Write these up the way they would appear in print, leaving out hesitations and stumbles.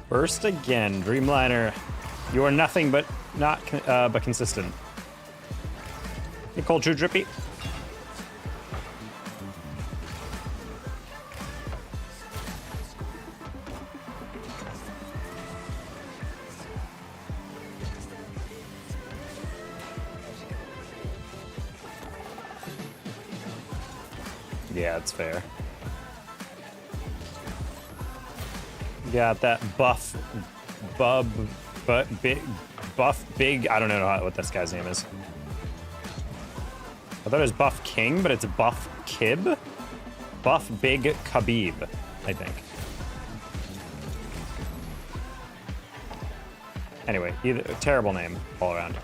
Burst again. Dreamliner, you are nothing but but consistent. You cold true drippy. Yeah, it's fair. Got that buff, big. I don't know what this guy's name is. I thought it was Buff King, but it's Buff Kib. Buff Big Khabib, I think. Anyway, terrible name all around.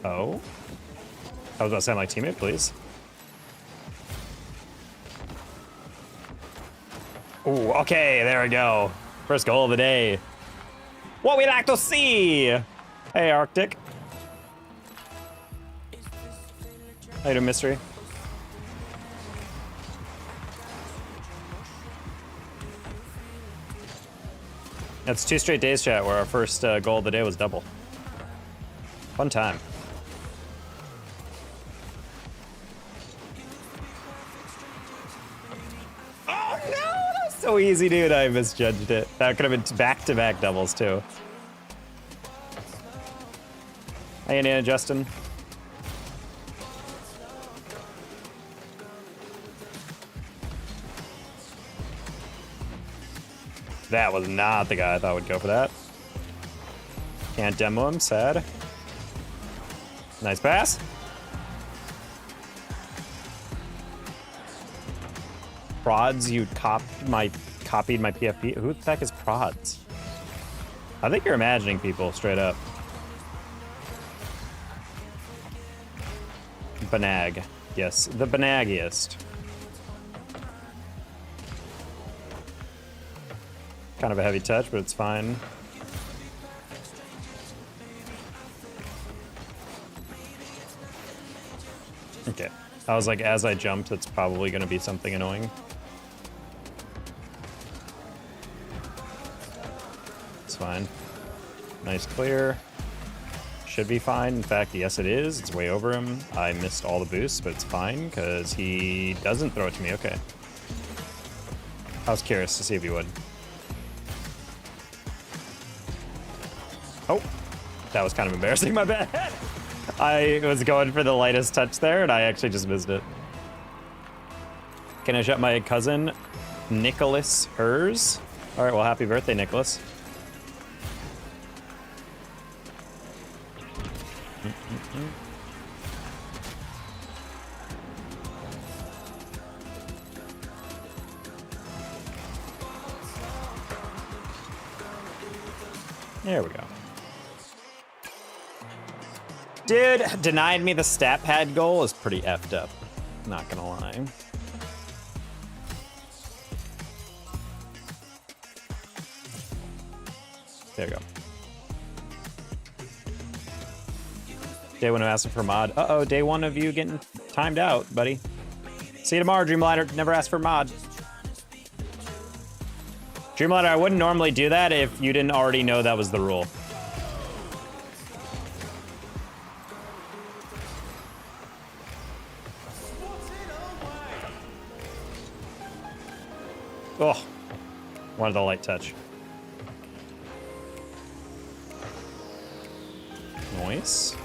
Oh. I was about to say my teammate, please. Ooh, okay, there we go. First goal of the day. What we like to see! Hey, Arctic. How you doing, Mystery? That's 2 straight days, chat, where our first goal of the day was double. Fun time. Oh no, that was so easy, dude. I misjudged it. That could have been back-to-back doubles too. Hey, Indiana Justin. That was not the guy I thought would go for that. Can't demo him, sad. Nice pass. Prods, you copied my PFP. Who the heck is Prods? I think you're imagining people straight up. Banag. Yes, the banaggiest. Kind of a heavy touch, but it's fine. Okay. I was like, as I jumped, it's probably going to be something annoying. It's fine. Nice clear. Should be fine. In fact, yes, it is. It's way over him. I missed all the boosts, but it's fine because he doesn't throw it to me. Okay. I was curious to see if he would. Oh, that was kind of embarrassing. My bad. I was going for the lightest touch there, and I actually just missed it. Can I shout my cousin, Nicholas Hers? All right, well, happy birthday, Nicholas. There we go. Dude, denied me the stat pad goal is pretty effed up. Not gonna lie. There we go. Day one of asking for mod. Uh-oh, day one of you getting timed out, buddy. See you tomorrow, Dreamliner. Never ask for mod. Dreamliner, I wouldn't normally do that if you didn't already know that was the rule. Oh, wanted the light touch. Nice.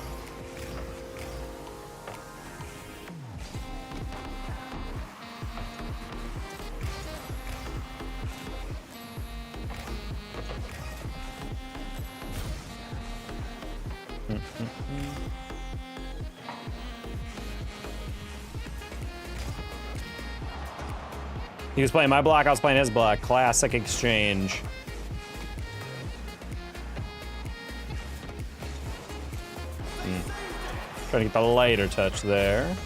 He was playing my block, I was playing his block. Classic exchange. Trying to get the lighter touch there.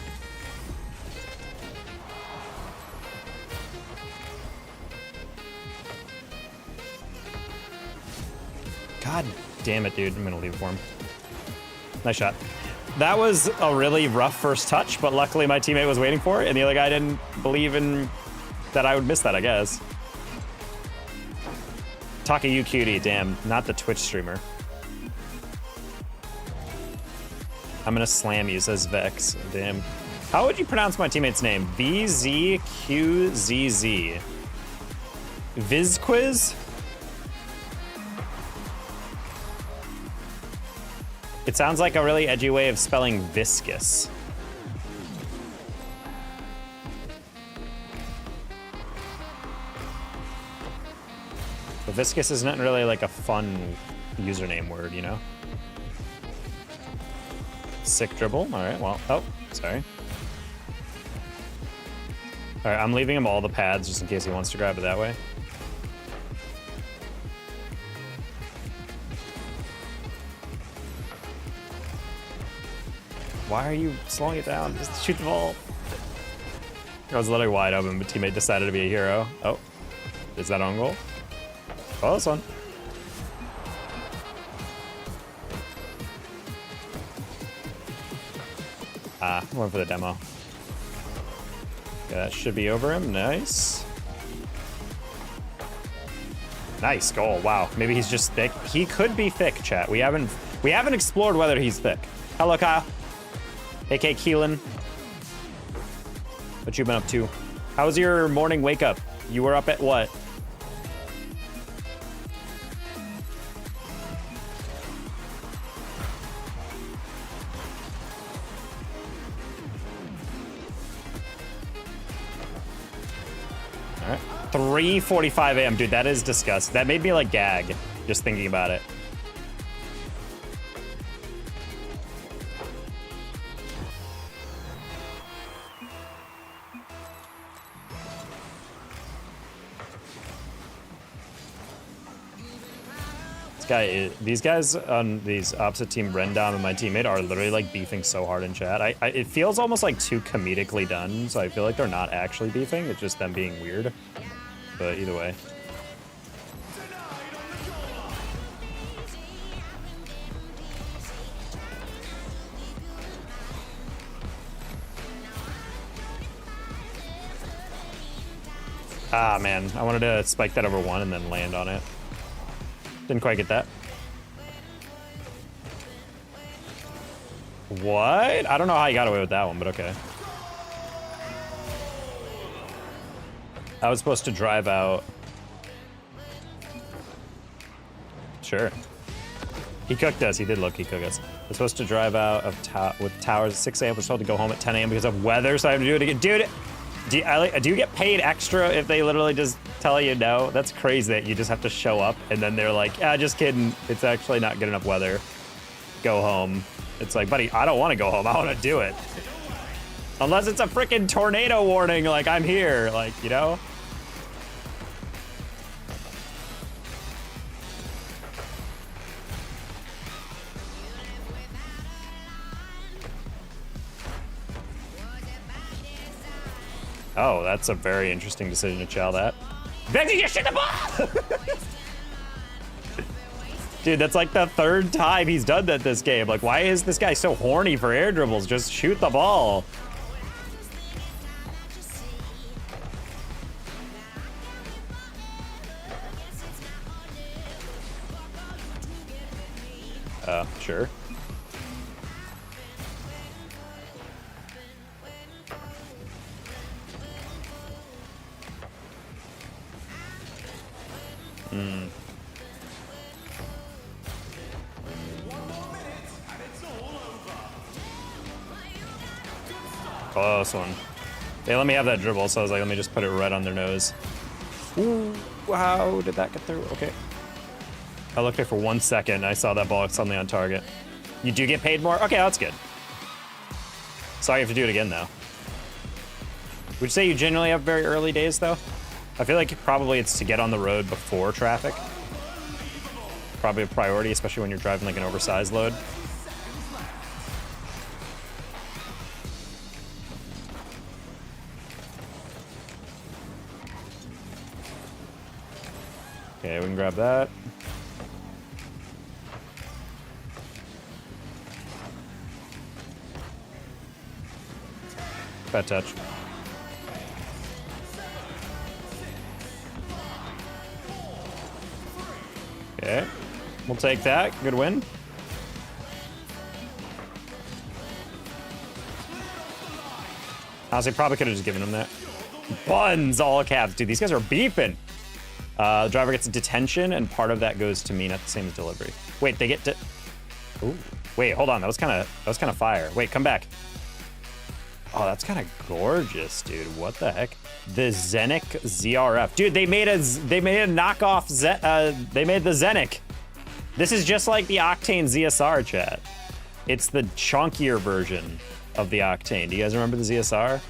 God damn it, dude. I'm gonna leave it for him. Nice shot. That was a really rough first touch, but luckily my teammate was waiting for it, and the other guy didn't believe in that I would miss that, I guess. Talking you cutie, damn, not the Twitch streamer. I'm gonna slam you, says Vex. Damn. How would you pronounce my teammate's name? VZQZZ. Vizquiz? It sounds like a really edgy way of spelling viscous. But viscous isn't really like a fun username word, you know? Sick dribble. All right, well, oh, sorry. All right, I'm leaving him all the pads just in case he wants to grab it that way. Why are you slowing it down? Just shoot the ball. I was literally wide open, but teammate decided to be a hero. Oh, is that on goal? Oh, this one. Ah, I went for the demo. Yeah, that should be over him. Nice. Nice goal. Wow. Maybe he's just thick. He could be thick, chat. We haven't explored whether he's thick. Hello, Kyle. AK Keelan. What you been up to? How was your morning wake up? You were up at what? All right. 3:45 a.m. Dude, that is disgusting. That made me like gag just thinking about it. These guys on these opposite team, Rendom and my teammate, are literally like beefing so hard in chat. It feels almost like too comedically done, so I feel like they're not actually beefing. It's just them being weird. But either way. Ah, man. I wanted to spike that over one and then land on it. Didn't quite get that. What? I don't know how you got away with that one, but okay. I was supposed to drive out. Sure. He cooked us. He did low-key cook us. I was supposed to drive out of with towers at 6 a.m. We're told to go home at 10 a.m. because of weather, so I have to do it again. Dude, do you get paid extra if they literally just tell you no? That's crazy that you just have to show up and then they're like, ah, just kidding. It's actually not good enough weather. Go home. It's like, buddy, I don't want to go home. I want to do it. Unless it's a freaking tornado warning, like I'm here, like, you know? Oh, that's a very interesting decision to chow that. Benji, you shoot the ball! Dude, that's like the third time he's done that this game. Like, why is this guy so horny for air dribbles? Just shoot the ball. Sure. Close one. They let me have that dribble, so I was like, let me just put it right on their nose. Ooh, how did that get through? Okay. I looked there for 1 second, I saw that ball suddenly on target. You do get paid more? Okay, that's good. Sorry you have to do it again, though. Would you say you generally have very early days, though? I feel like probably it's to get on the road before traffic. Probably a priority, especially when you're driving like an oversized load. Okay, we can grab that. Bad touch. We'll take that. Good win. Honestly, probably could have just given him that. Buns, all caps. Dude, these guys are beefing. The driver gets a detention, and part of that goes to me, not the same as delivery. Wait, they get to... Ooh. Wait, hold on. That was kind of fire. Wait, come back. Oh, that's kind of gorgeous, dude. What the heck? The Zenic ZRF. Dude, they made a knockoff they made the Zenic. This is just like the Octane ZSR, chat. It's the chunkier version of the Octane. Do you guys remember the ZSR?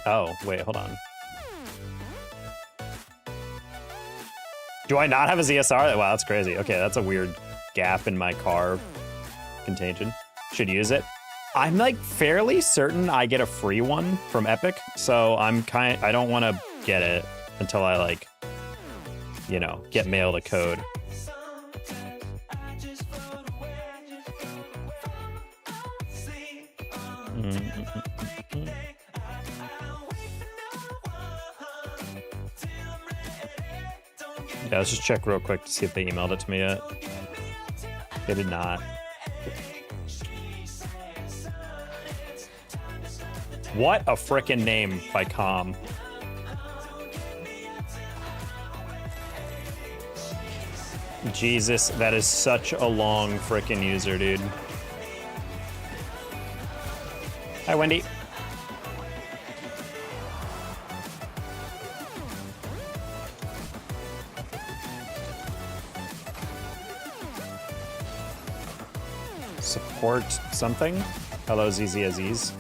Oh, wait, hold on. Do I not have a ZSR? Wow, that's crazy. Okay, that's a weird gap in my car contagion. Should use it. I'm like fairly certain I get a free one from Epic, so I don't want to get it until I like, you know, get mailed a code. Yeah, let's just check real quick to see if they emailed it to me yet. They did not. What a frickin' name by Com. Jesus, that is such a long frickin' user, dude. Hi, Wendy. Support something. Hello, ZZ Aziz.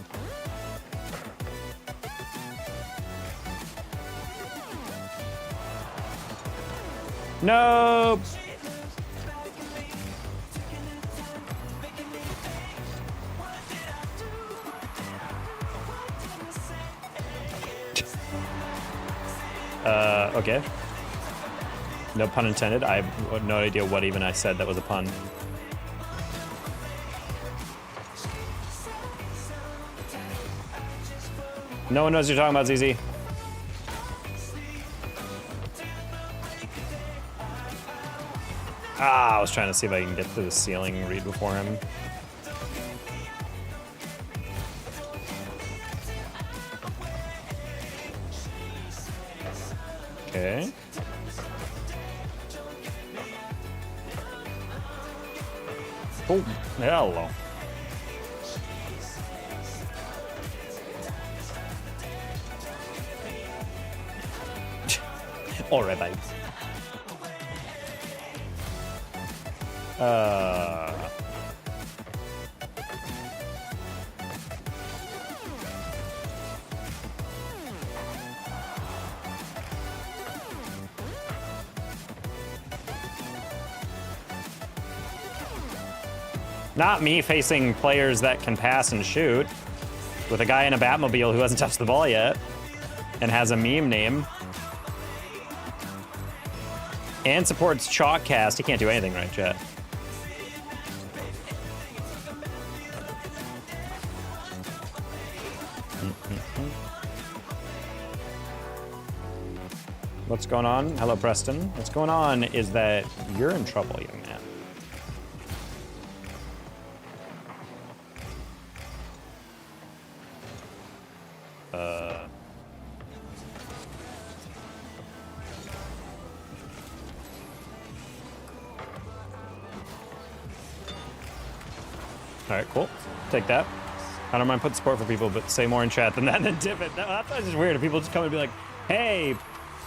Nope. Okay. No pun intended. I have no idea what even I said that was a pun. No one knows what you're talking about, ZZ. Ah, I was trying to see if I can get to the ceiling read before him. Okay. Oh, hello. All right, bye. Not me facing players that can pass and shoot with a guy in a Batmobile who hasn't touched the ball yet and has a meme name. And supports Chalkcast. He can't do anything right, chat. What's going on? Hello, Preston. What's going on is that you're in trouble, young man. All right, cool. Take that. I don't mind putting support for people, but say more in chat than that and then dip it. No, that's just weird. If people just come and be like, hey,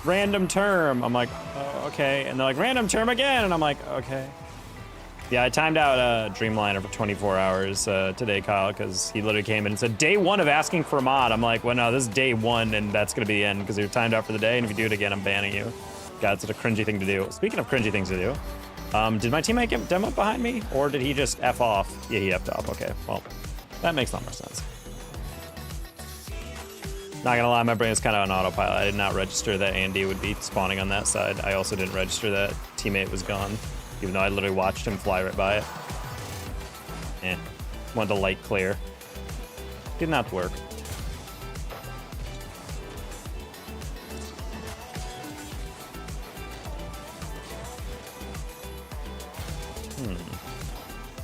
random term. I'm like, oh, okay. And they're like, random term again. And I'm like, okay. Yeah, I timed out Dreamliner for 24 hours today, Kyle, because he literally came in and said, day one of asking for a mod. I'm like, well, no, this is day one, and that's going to be the end because you're timed out for the day, and if you do it again, I'm banning you. God, it's such a cringy thing to do. Speaking of cringy things to do, did my teammate get demo behind me, or did he just F off? Yeah, he F'd off. Okay, well, that makes a lot more sense. Not gonna lie, my brain is kind of on autopilot. I did not register that Andy would be spawning on that side. I also didn't register that teammate was gone, even though I literally watched him fly right by it. Wanted to light clear. Did not work.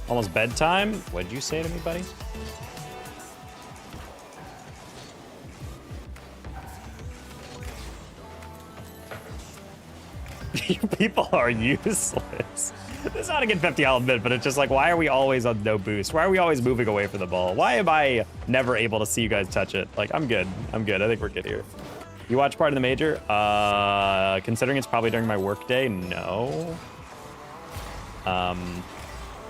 Almost bedtime? What'd you say to me, buddy? You people are useless. This is not a good 50, I'll admit, but it's just like, why are we always on no boost? Why are we always moving away from the ball? Why am I never able to see you guys touch it? Like, I'm good. I'm good. I think we're good here. You watch part of the major? Considering it's probably during my work day, no.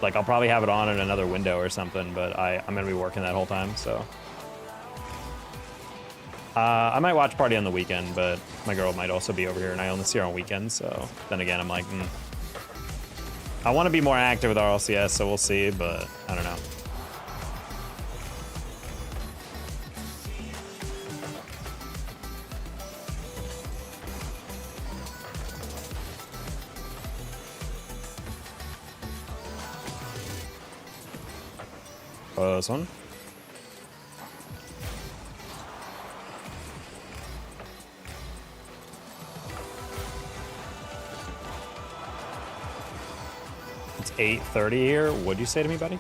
Like, I'll probably have it on in another window or something, but I'm gonna be working that whole time, so. I might watch party on the weekend, but my girl might also be over here, and I only see her on weekends, so then again, I'm like, I want to be more active with RLCS, so we'll see, but I don't know. This one. It's 8:30 here. What'd you say to me, buddy?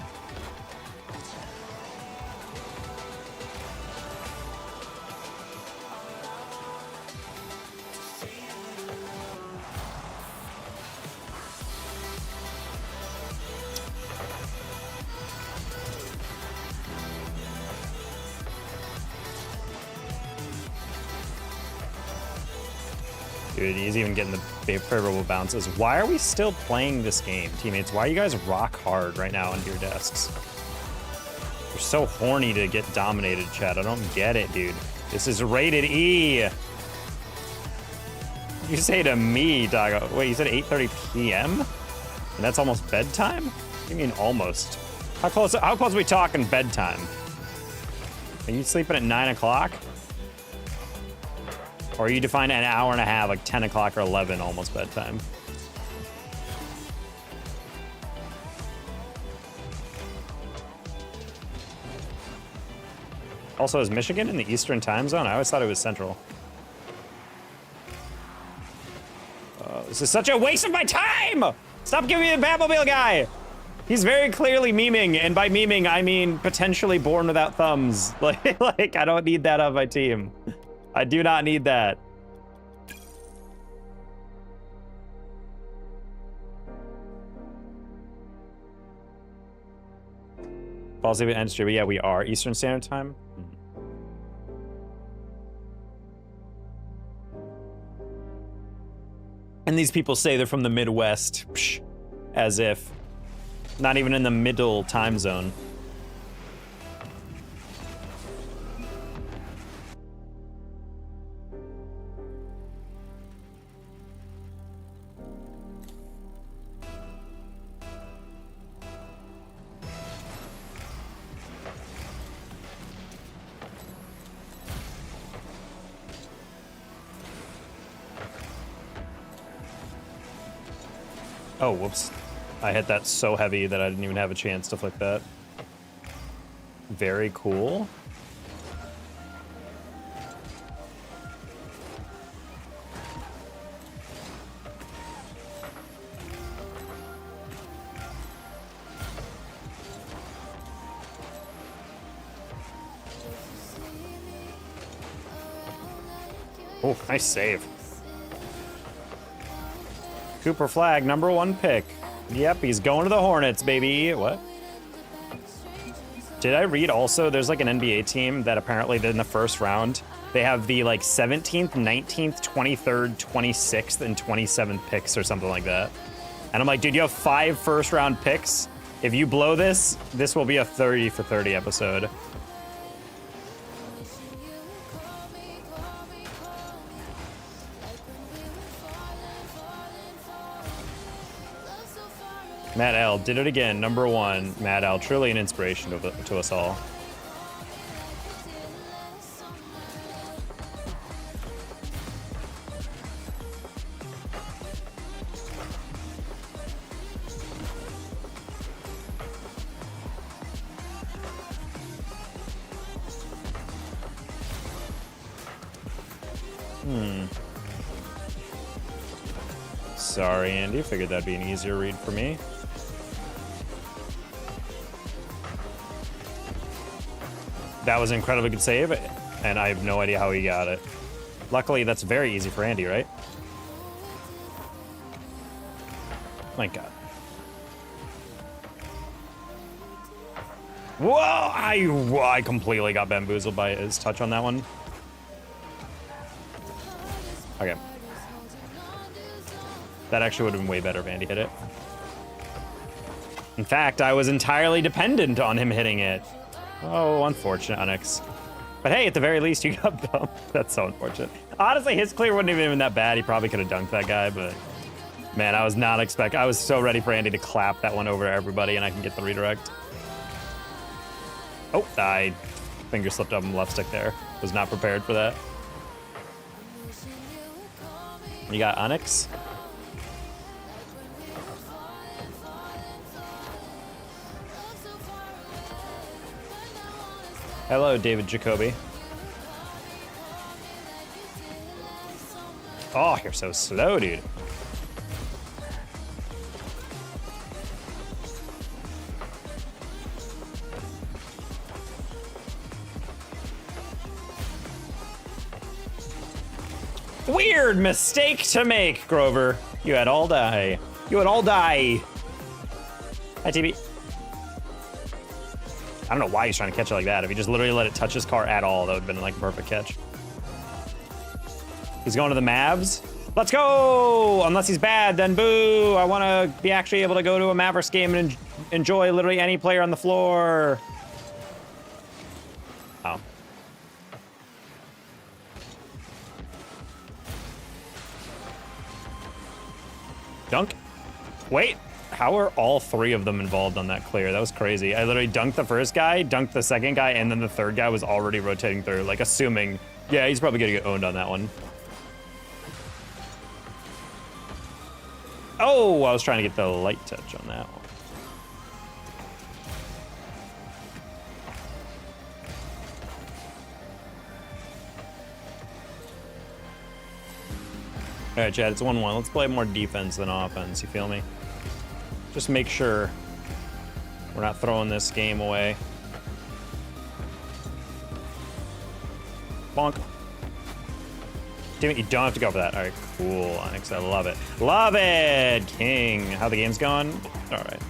Dude, he's even getting the favorable bounces. Why are we still playing this game, teammates? Why are you guys rock hard right now on your desks? You're so horny to get dominated, Chad. I don't get it, dude. This is rated E. You say to me, doggo. Wait, you said 8:30 p.m.? And that's almost bedtime? What do you mean almost? How close are we talking bedtime? Are you sleeping at 9 o'clock? Or you define an hour and a half, like 10 o'clock or 11, almost bedtime. Also, is Michigan in the Eastern time zone? I always thought it was Central. This is such a waste of my time! Stop giving me the Batmobile guy! He's very clearly memeing, and by memeing, I mean potentially born without thumbs. Like, I don't need that on my team. I do not need that. Falls even ends, but yeah, we are Eastern Standard Time. And these people say they're from the Midwest, psh, as if not even in the middle time zone. Oh, whoops. I hit that so heavy that I didn't even have a chance to flick that. Very cool. Oh, nice save. Cooper Flag, #1 pick. Yep, he's going to the Hornets, baby. What? Did I read also there's like an NBA team that apparently in the first round, they have the like 17th, 19th, 23rd, 26th, and 27th picks or something like that. And I'm like, dude, you have 5 first-round picks. If you blow this, this will be a 30 for 30 episode. Matt L did it again, #1. Matt L, truly an inspiration to us all. Sorry, Andy. Figured that'd be an easier read for me. That was an incredibly good save, and I have no idea how he got it. Luckily, that's very easy for Andy, right? My God. Whoa! I completely got bamboozled by his touch on that one. Okay. That actually would have been way better if Andy hit it. In fact, I was entirely dependent on him hitting it. Oh, unfortunate, Onyx. But hey, at the very least, you got bumped. That's so unfortunate. Honestly, his clear wouldn't have even been that bad. He probably could have dunked that guy, but man, I was not expecting. I was so ready for Andy to clap that one over everybody, and I can get the redirect. Oh, I finger slipped up on the left stick there. Was not prepared for that. You got Onyx. Hello, David Jacoby. Oh, you're so slow, dude. Weird mistake to make, Grover. You had all die. You had all die. Hi, TB. I don't know why he's trying to catch it like that. If he just literally let it touch his car at all, that would have been like a perfect catch. He's going to the Mavs. Let's go! Unless he's bad, then boo! I want to be actually able to go to a Mavericks game and enjoy literally any player on the floor. Oh. Dunk? Wait. How are all three of them involved on that clear? That was crazy. I literally dunked the first guy, dunked the second guy, and then the third guy was already rotating through, like assuming, yeah, he's probably gonna get owned on that one. Oh, I was trying to get the light touch on that one. All right, Chad, it's 1-1. Let's play more defense than offense, you feel me? Just make sure we're not throwing this game away. Bonk. Damn it, you don't have to go for that. All right, cool, Onyx, I love it. Love it, King. How the game's going? All right.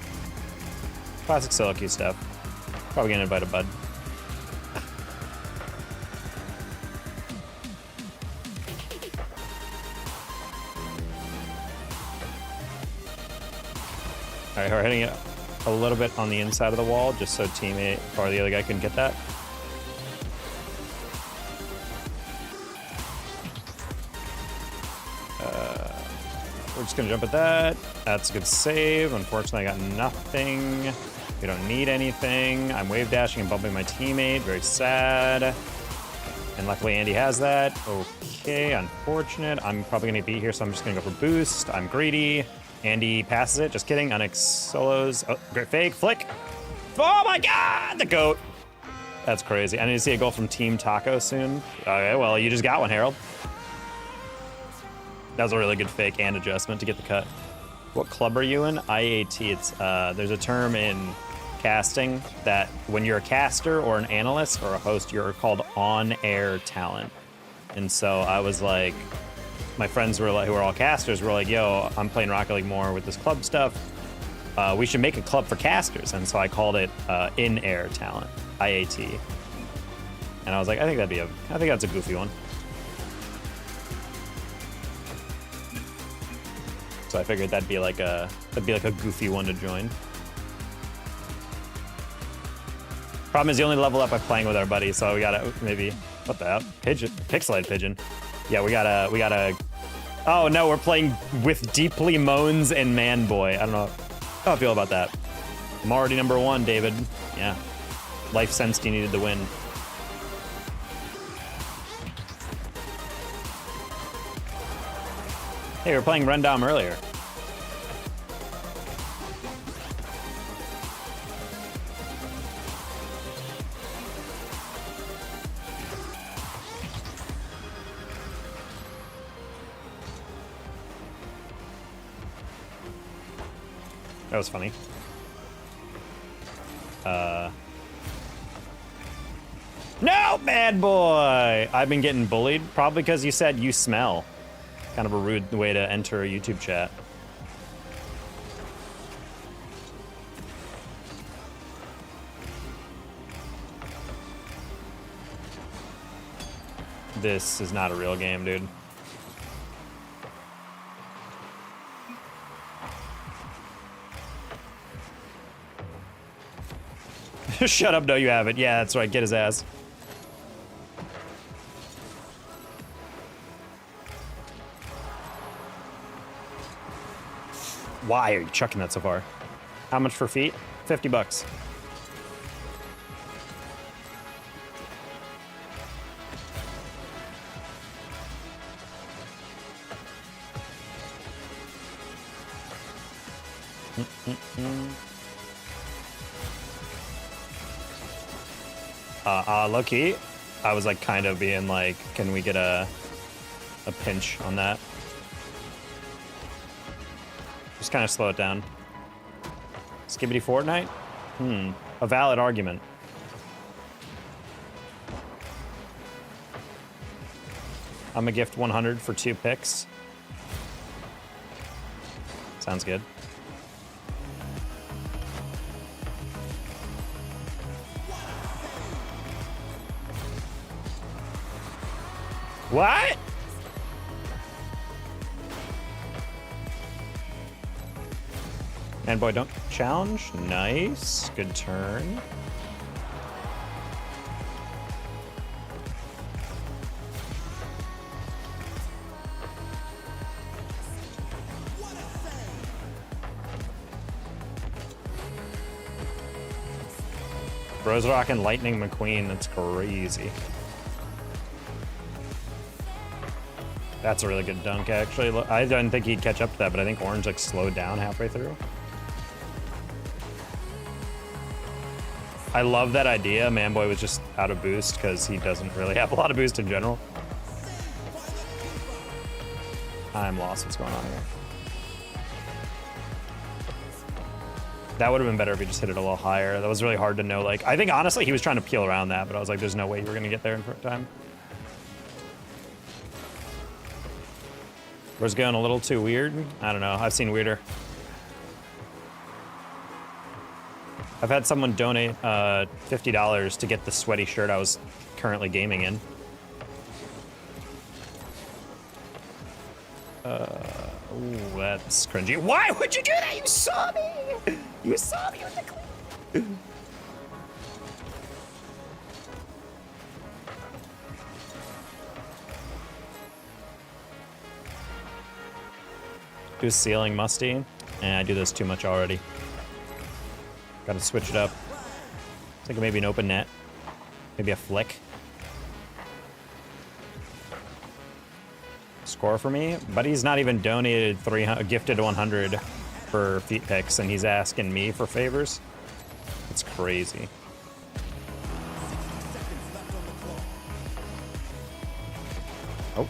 Classic solo queue stuff. Probably gonna invite a bud. All right, we're hitting it a little bit on the inside of the wall, just so teammate or the other guy can get that. We're just gonna jump at that. That's a good save. Unfortunately, I got nothing. We don't need anything. I'm wave dashing and bumping my teammate. Very sad. And luckily, Andy has that. Okay, unfortunate. I'm probably gonna be here, so I'm just gonna go for boost. I'm greedy. Andy passes it. Just kidding. Onyx solos. Oh, great fake. Flick. Oh my God, the GOAT. That's crazy. I need to see a goal from Team Taco soon. Okay, well, you just got one, Harold. That was a really good fake and adjustment to get the cut. What club are you in? IAT. It's there's a term in casting that when you're a caster or an analyst or a host, you're called on-air talent. And so I was like, my friends were like, who are all casters, were like, yo, I'm playing Rocket League more with this club stuff. We should make a club for casters. And so I called it in-air talent, IAT. And I was like, I think that's a goofy one. So I figured that'd be like a goofy one to join. Problem is, the only level up I'm playing with our buddies, so we gotta maybe, what the hell? Pigeon, pixelated pigeon. Yeah, we gotta. Oh no, we're playing with Deeply Moans and Manboy. I don't know how I feel about that. I'm already number 1, David. Yeah, life sensed you needed the win. Hey, we were playing Rundom earlier. That was funny. No, bad boy! I've been getting bullied, probably because you said you smell. Kind of a rude way to enter a YouTube chat. This is not a real game, dude. Shut up, no you haven't. Yeah, that's right, get his ass. Why are you chucking that so far? How much for feet? 50 bucks. Low-key, I was like kind of being like, can we get a pinch on that? Just kind of slow it down. Skibbity Fortnite? A valid argument. I'm gonna gift 100 for 2 picks. Sounds good. What? Man, boy, don't challenge. Nice. Good turn. Bro's rocking Lightning McQueen. That's crazy. That's a really good dunk, actually. I didn't think he'd catch up to that, but I think Orange like slowed down halfway through. I love that idea. Manboy was just out of boost because he doesn't really have a lot of boost in general. I'm lost. What's going on here? That would have been better if he just hit it a little higher. That was really hard to know. Like, I think honestly he was trying to peel around that, but I was like, there's no way you were gonna get there in time. Was going a little too weird. I don't know. I've seen weirder. I've had someone donate $50 to get the sweaty shirt I was currently gaming in. Ooh, that's cringy. Why would you do that? You saw me! You saw me with the clip. Do ceiling musty. And I do this too much already. Gotta switch it up. Think of maybe an open net. Maybe a flick. Score for me? But he's not even donated 300, gifted 100 for feet picks, and he's asking me for favors. It's crazy. Oh.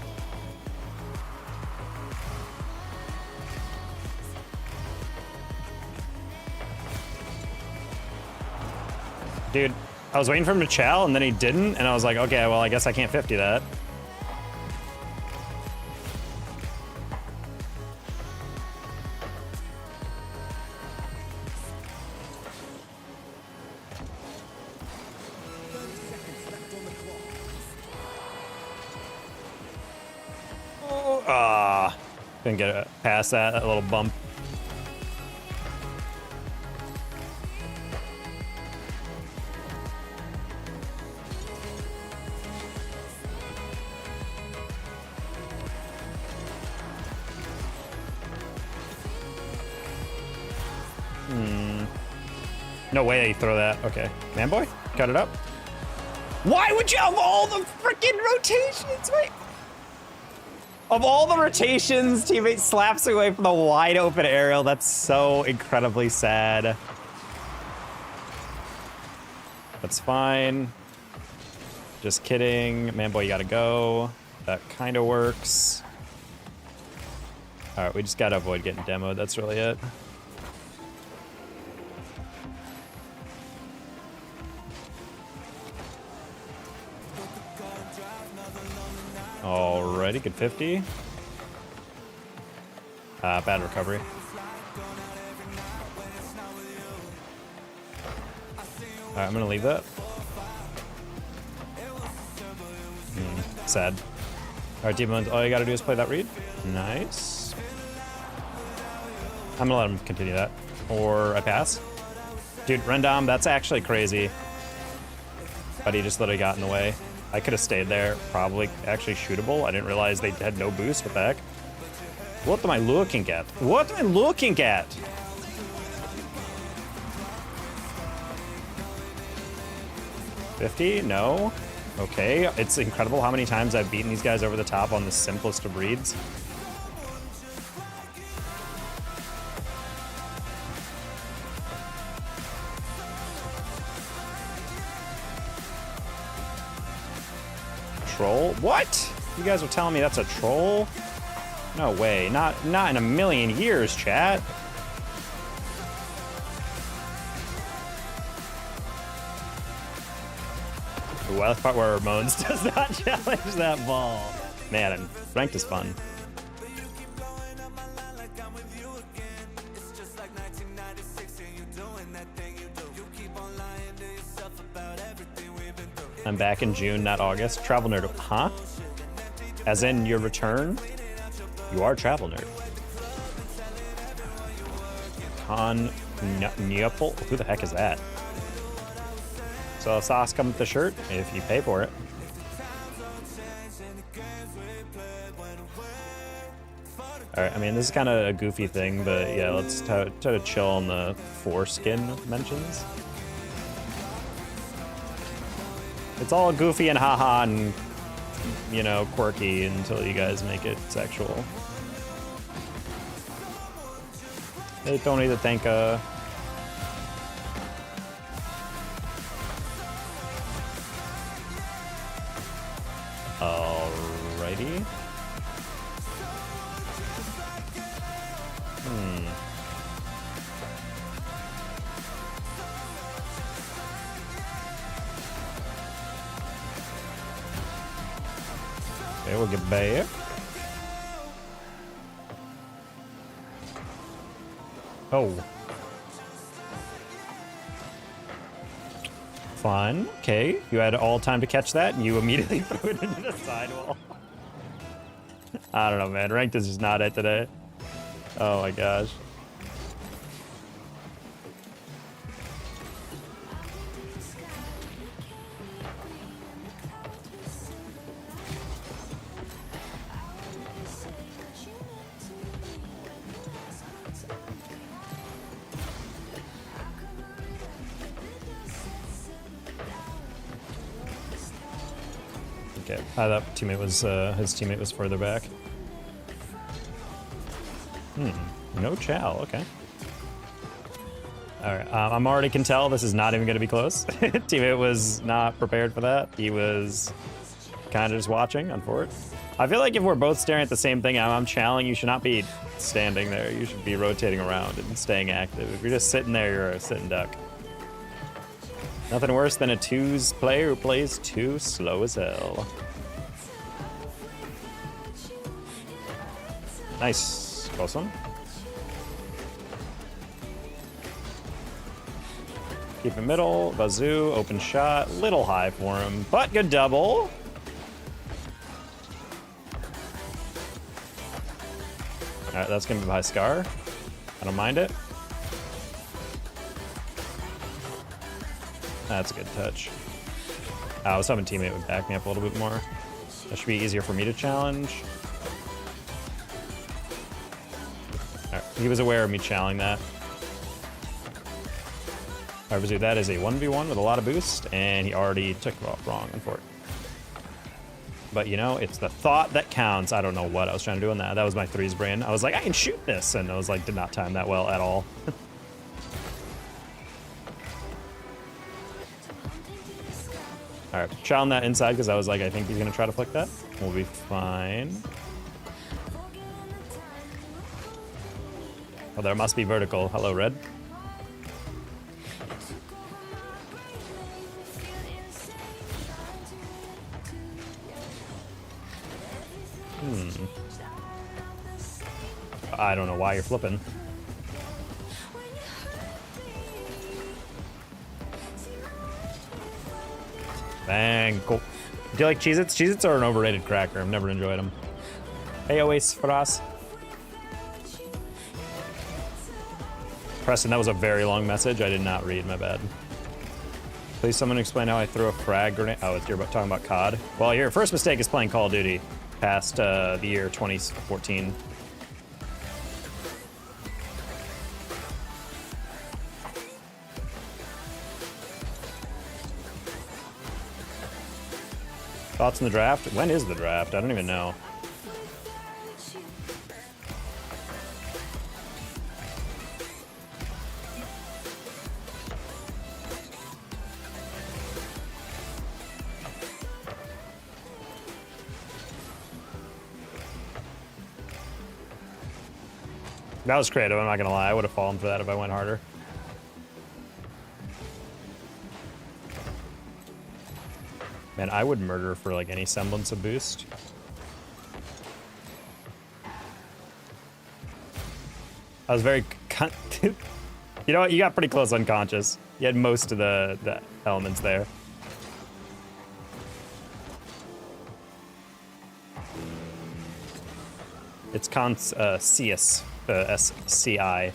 Dude, I was waiting for him to chow, and then he didn't, and I was like, okay, well, I guess I can't 50 that. Couldn't get past that little bump. No way you throw that. Okay. Man boy, cut it up. Why would you have all the freaking rotations? Wait. Of all the rotations, teammate slaps away from the wide open aerial. That's so incredibly sad. That's fine. Just kidding. Man boy, you gotta go. That kind of works. All right, we just gotta avoid getting demoed. That's really it. Alrighty, good 50. Bad recovery. Alright, I'm gonna leave that. Sad. Alright, Demon, all you gotta do is play that read. Nice. I'm gonna let him continue that. Or I pass. Dude, Rendom, that's actually crazy. But he just literally got in the way. I could have stayed there. Probably actually shootable. I didn't realize they had no boost. What the heck? What am I looking at? What am I looking at? $50? No. Okay. It's incredible how many times I've beaten these guys over the top on the simplest of reads. Troll? What? You guys are telling me that's a troll? No way. Not in a million years, chat. Ooh, I like the part where Ramones does not challenge that ball. Man, and ranked is fun. I'm back in June, not August. Travel nerd, huh? As in your return? You are travel nerd. Con Neopol? Who the heck is that? So sauce come with the shirt if you pay for it. All right, I mean, this is kind of a goofy thing, but yeah, let's try to chill on the foreskin mentions. It's all goofy and haha and, you know, quirky until you guys make it sexual. Hey, don't need to thank Alrighty. Okay, we'll get back. Oh. Fun. Okay, you had all time to catch that, and you immediately threw it into the sidewall. I don't know, man. Ranked is just not it today. Oh my gosh. Okay, that teammate was his teammate was further back. No chow. Okay. All right. I'm already can tell this is not even going to be close. Teammate was not prepared for that. He was kind of just watching for it. I feel like if we're both staring at the same thing, I'm challenging. You should not be standing there. You should be rotating around and staying active. If you're just sitting there, you're a sitting duck. Nothing worse than a twos player who plays too slow as hell. Nice. Close one. Keep it middle. Bazoo. Open shot. Little high for him, but good double. Alright, that's gonna be by Scar. I don't mind it. That's a good touch. I was hoping teammate would back me up a little bit more. That should be easier for me to challenge. Alright, he was aware of me challenging that. Alright, Bazoo, that is a 1v1 with a lot of boost, and he already took it off wrong for it. But you know, it's the thought that counts. I don't know what I was trying to do on that. That was my threes brain. I was like, I can shoot this, and I was like, did not time that well at all. All right, challenge that inside because I was like, I think he's gonna try to flick that. We'll be fine. Oh, there must be vertical. Hello, Red. I don't know why you're flipping. Bang, cool. Do you like Cheez-Its? Cheez-Its are an overrated cracker. I've never enjoyed them. Hey, Oasis for us. Preston, that was a very long message. I did not read, my bad. Please someone explain how I threw a frag grenade. Oh, you're talking about COD. Well, your first mistake is playing Call of Duty past the year 2014. Thoughts on the draft? When is the draft? I don't even know. That was creative, I'm not gonna lie. I would have fallen for that if I went harder. Man, I would murder for like any semblance of boost. I was very you know what, you got pretty close unconscious. You had most of the elements there. It's Cius, SCI.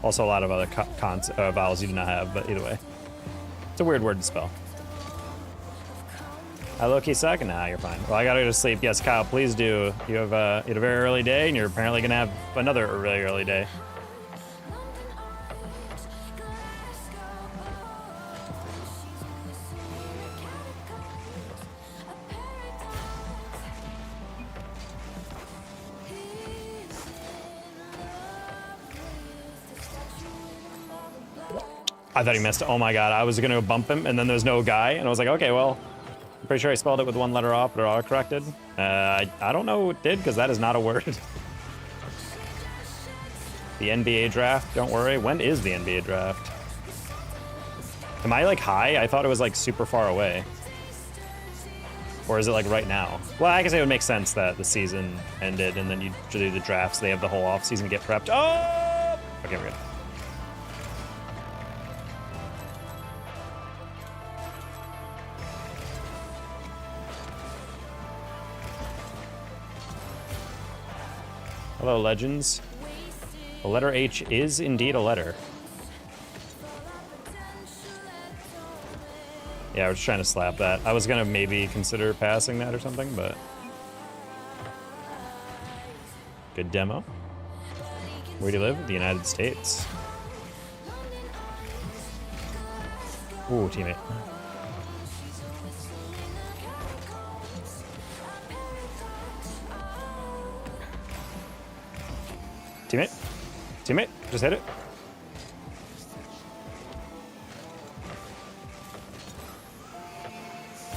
Also a lot of other vowels you do not have, but either way. It's a weird word to spell. I low-key suck? Nah, you're fine. Well, I gotta go to sleep. Yes, Kyle, please do. You have a very early day, and you're apparently gonna have another really early day. I thought he missed it. Oh my god, I was gonna bump him, and then there's no guy, and I was like, okay, well, I'm pretty sure I spelled it with one letter off, but it auto-corrected. I don't know what it did, because that is not a word. The NBA draft, don't worry. When is the NBA draft? Am I, like, high? I thought it was, like, super far away. Or is it, like, right now? Well, I guess it would make sense that the season ended, and then you do the drafts. They have the whole offseason to get prepped. Oh! Okay, we're good. Hello, legends. The letter H is indeed a letter. Yeah, I was trying to slap that. I was gonna maybe consider passing that or something, but... Good demo. Where do you live? The United States. Ooh, teammate. Teammate? Teammate? Just hit it.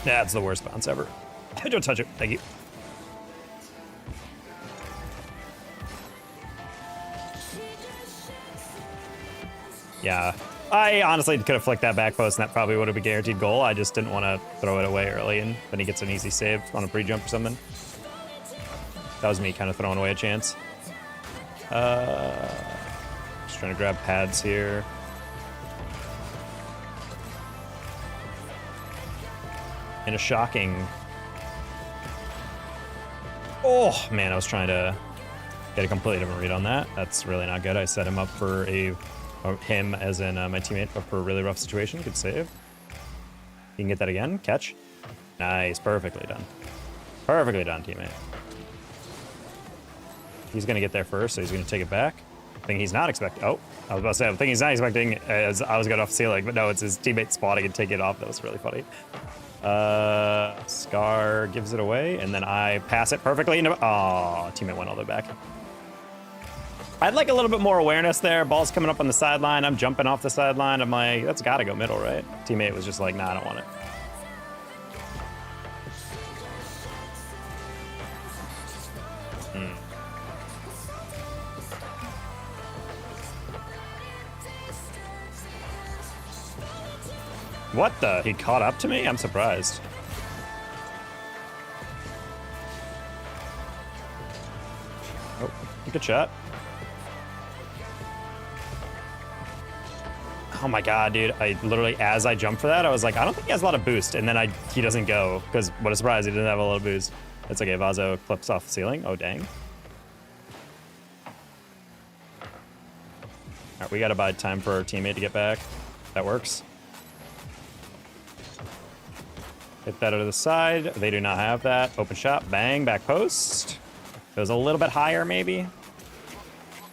That's the worst bounce ever. Don't touch it. Thank you. Yeah. I honestly could have flicked that back post and that probably would have been a guaranteed goal. I just didn't want to throw it away early and then he gets an easy save on a pre-jump or something. That was me kind of throwing away a chance. Just trying to grab pads here. And a shocking... Oh, man, I was trying to get a completely different read on that. That's really not good. I set him up for him as in my teammate, up for a really rough situation. Good save. You can get that again. Catch. Nice. Perfectly done. Perfectly done, teammate. He's going to get there first, so he's going to take it back. Thing he's not expecting. Oh, I was about to say, the thing he's not expecting is I was going off the ceiling, but no, it's his teammate spotting and taking it off. That was really funny. Scar gives it away, and then I pass it perfectly into... Oh, teammate went all the way back. I'd like a little bit more awareness there. Ball's coming up on the sideline. I'm jumping off the sideline. I'm like, that's got to go middle, right? Teammate was just like, nah, I don't want it. What the? He caught up to me? I'm surprised. Oh, good shot. Oh my god, dude. I literally, as I jumped for that, I was like, I don't think he has a lot of boost. And then he doesn't go, because what a surprise, he didn't have a lot of boost. It's okay, Vazo clips off the ceiling. Oh, dang. All right, we gotta buy time for our teammate to get back. That works. Hit that to the side. They do not have that. Open shot, bang, back post. It was a little bit higher, maybe.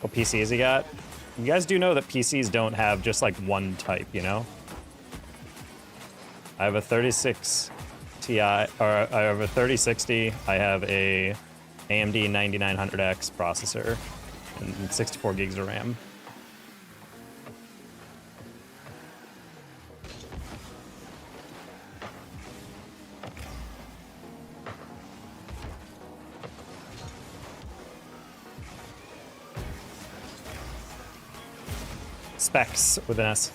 What PCs he got? You guys do know that PCs don't have just like one type, you know? I have a 36 Ti, or I have a 3060. I have a AMD 9900X processor and 64 gigs of RAM. Specs with an S.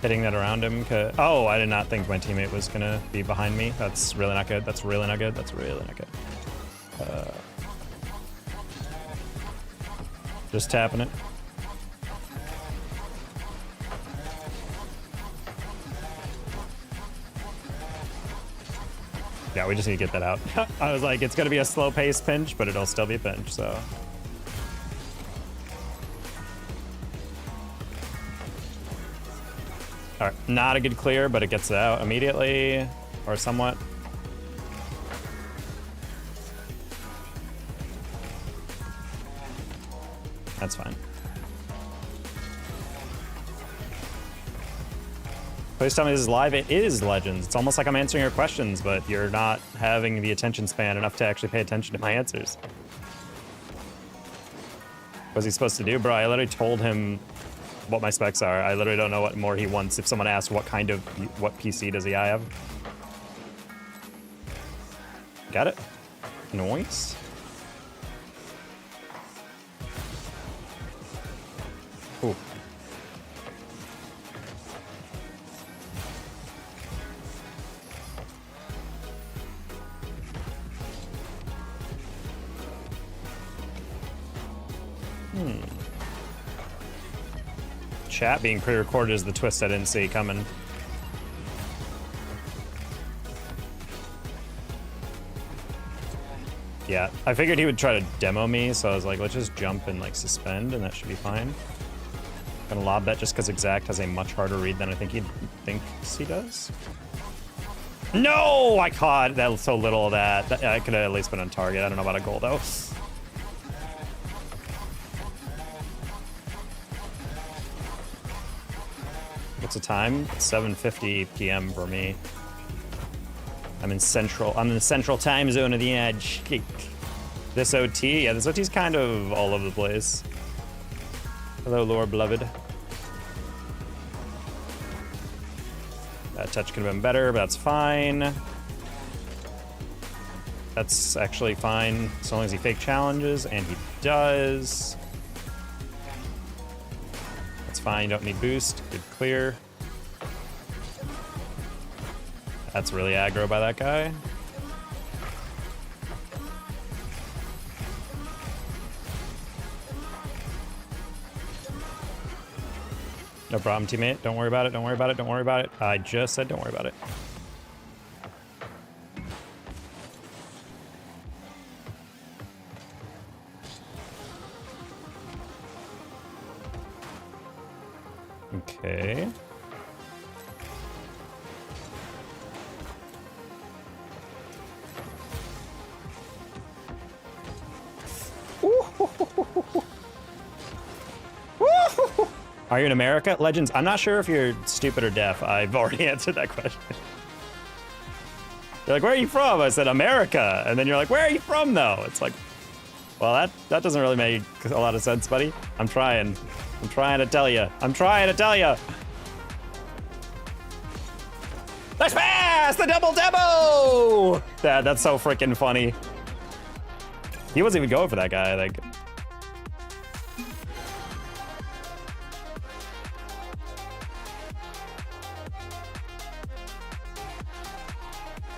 Hitting that around him. Oh, I did not think my teammate was gonna be behind me. That's really not good. That's really not good. That's really not good. Just tapping it. Yeah, we just need to get that out. I was like, it's gonna be a slow pace pinch, but it'll still be a pinch, so. All right, not a good clear, but it gets it out immediately, or somewhat. That's fine. Please tell me this is live. It is Legends. It's almost like I'm answering your questions, but you're not having the attention span enough to actually pay attention to my answers. What's he supposed to do? Bro, I literally told him what my specs are. I literally don't know what more he wants. If someone asks what PC does he have? Got it. Nice. Ooh. Chat being pre-recorded is the twist I didn't see coming. Yeah, I figured he would try to demo me, so I was like, let's just jump and like suspend, and that should be fine. Gonna lob that just because Exact has a much harder read than I think he thinks he does. No, I caught that so little of that. I could have at least been on target. I don't know about a goal though. What's the time? It's 7:50 p.m. for me. I'm in the central time zone of the edge. This OT, yeah, this OT's kind of all over the place. Hello, Lord beloved. That touch could have been better, but that's fine. That's actually fine, as long as he fake challenges, and he does. That's fine, you don't need boost. Good clear. That's really aggro by that guy. No problem, teammate. Don't worry about it, don't worry about it, don't worry about it. I just said don't worry about it. Okay. Are you in America? Legends, I'm not sure if you're stupid or deaf. I've already answered that question. You're like, where are you from? I said, America. And then you're like, where are you from, though? It's like, Well, that doesn't really make a lot of sense, buddy. I'm trying. I'm trying to tell you. I'm trying to tell you. Let's pass the double demo! That's so freaking funny. He wasn't even going for that guy, I think.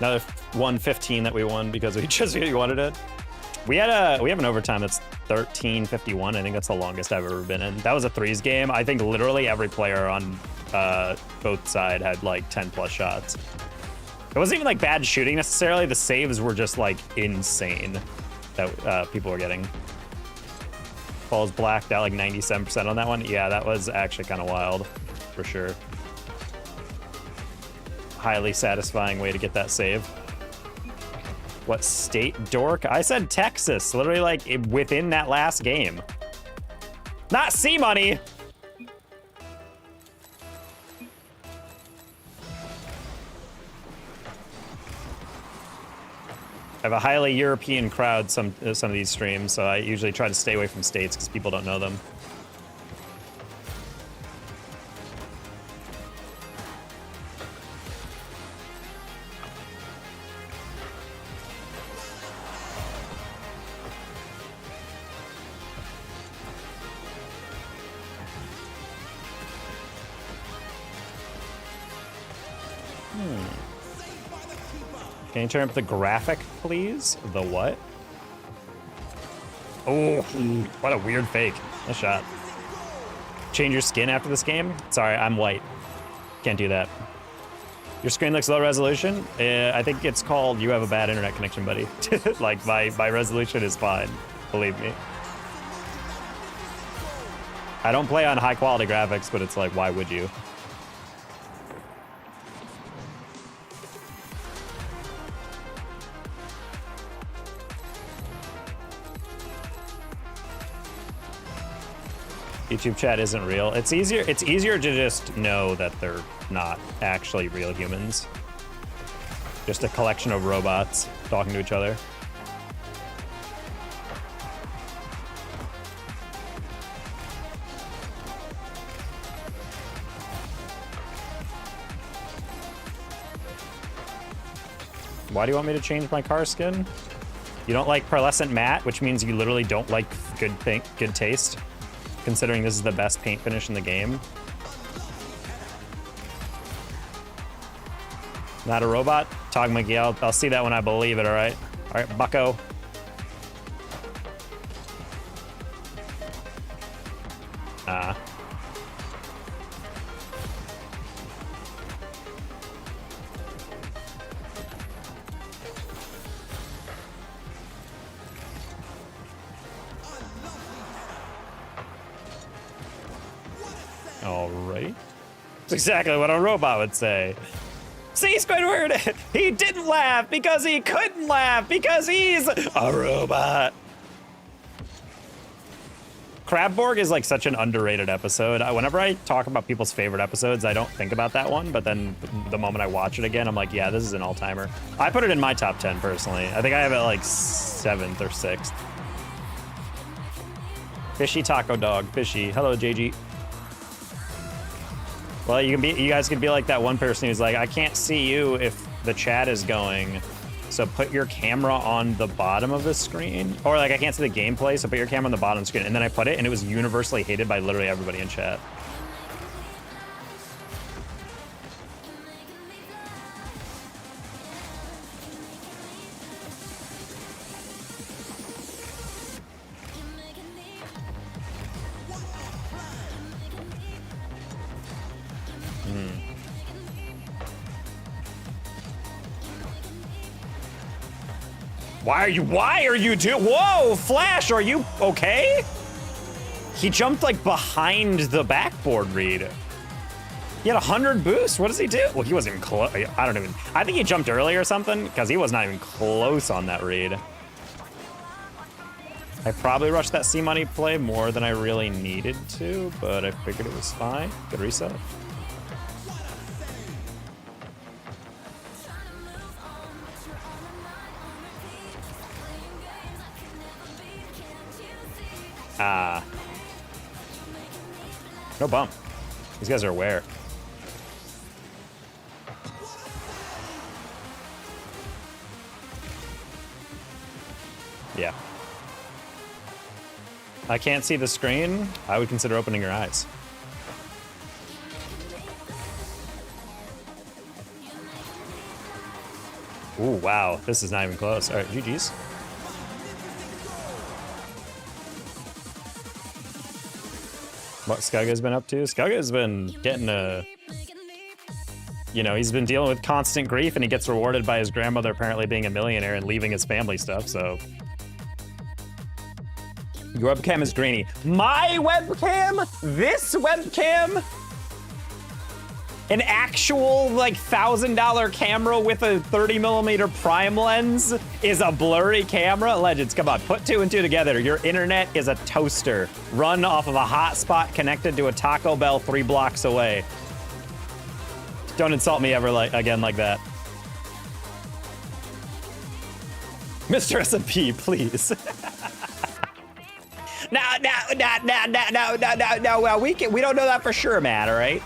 Another 115 that we won because we just really wanted it. We have an overtime that's 13:51. I think that's the longest I've ever been in. That was a threes game. I think literally every player on both sides had like 10 plus shots. It wasn't even like bad shooting necessarily. The saves were just like insane that people were getting. Paul's blacked out like 97% on that one. Yeah, that was actually kind of wild for sure. Highly satisfying way to get that save. What state, dork? I said Texas, literally like within that last game. Not C-Money. I have a highly European crowd some of these streams, so I usually try to stay away from states because people don't know them. Can you turn up the graphic, please? The what? Oh, what a weird fake. Nice shot. Change your skin after this game? Sorry, I'm white. Can't do that. Your screen looks low resolution? I think it's called you have a bad internet connection, buddy. Like, my resolution is fine. Believe me. I don't play on high quality graphics, but it's like, why would you? YouTube chat isn't real. It's easier to just know that they're not actually real humans. Just a collection of robots talking to each other. Why do you want me to change my car skin? You don't like pearlescent matte, which means you literally don't like good taste. Considering this is the best paint finish in the game. Not a robot? Tog Miguel, I'll see that when I believe it, all right? All right, bucko. All right. That's exactly what a robot would say. See, Squidward, he didn't laugh because he couldn't laugh because he's a robot. Crabborg is like such an underrated episode. Whenever I talk about people's favorite episodes, I don't think about that one, but then the moment I watch it again, I'm like, yeah, this is an all-timer. I put it in my top 10 personally. I think I have it like 7th or 6th. Fishy taco dog, fishy. Hello, JG. Well, you guys could be like that one person who's like, I can't see you if the chat is going, so put your camera on the bottom of the screen. Or like, I can't see the gameplay, so put your camera on the bottom of the screen. And then I put it, and it was universally hated by literally everybody in chat. Why are you doing? Whoa, Flash, are you okay? He jumped like behind the backboard read. He had 100 boost. What does he do? Well, he wasn't even close. I think he jumped early or something because he was not even close on that read. I probably rushed that C-Money play more than I really needed to, but I figured it was fine. Good reset. Ah. No bump. These guys are aware. Yeah. I can't see the screen. I would consider opening your eyes. Ooh, wow. This is not even close. All right, GG's. What Skugga's been up to? Skugga's been getting a... You know, he's been dealing with constant grief, and he gets rewarded by his grandmother apparently being a millionaire and leaving his family stuff, so... Your webcam is grainy. My webcam? This webcam? An actual, like, $1,000 camera with a 30mm prime lens is a blurry camera? Legends, come on, put 2 and 2 together. Your internet is a toaster run off of a hotspot connected to a Taco Bell 3 blocks away. Don't insult me ever again like that. Mr. S&P, please. No, well, we don't know that for sure, Matt, all right?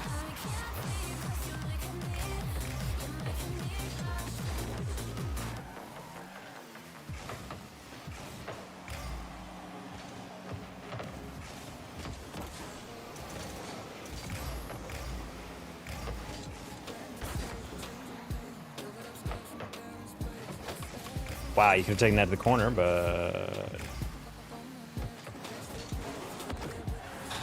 Wow, you could have taken that to the corner, but...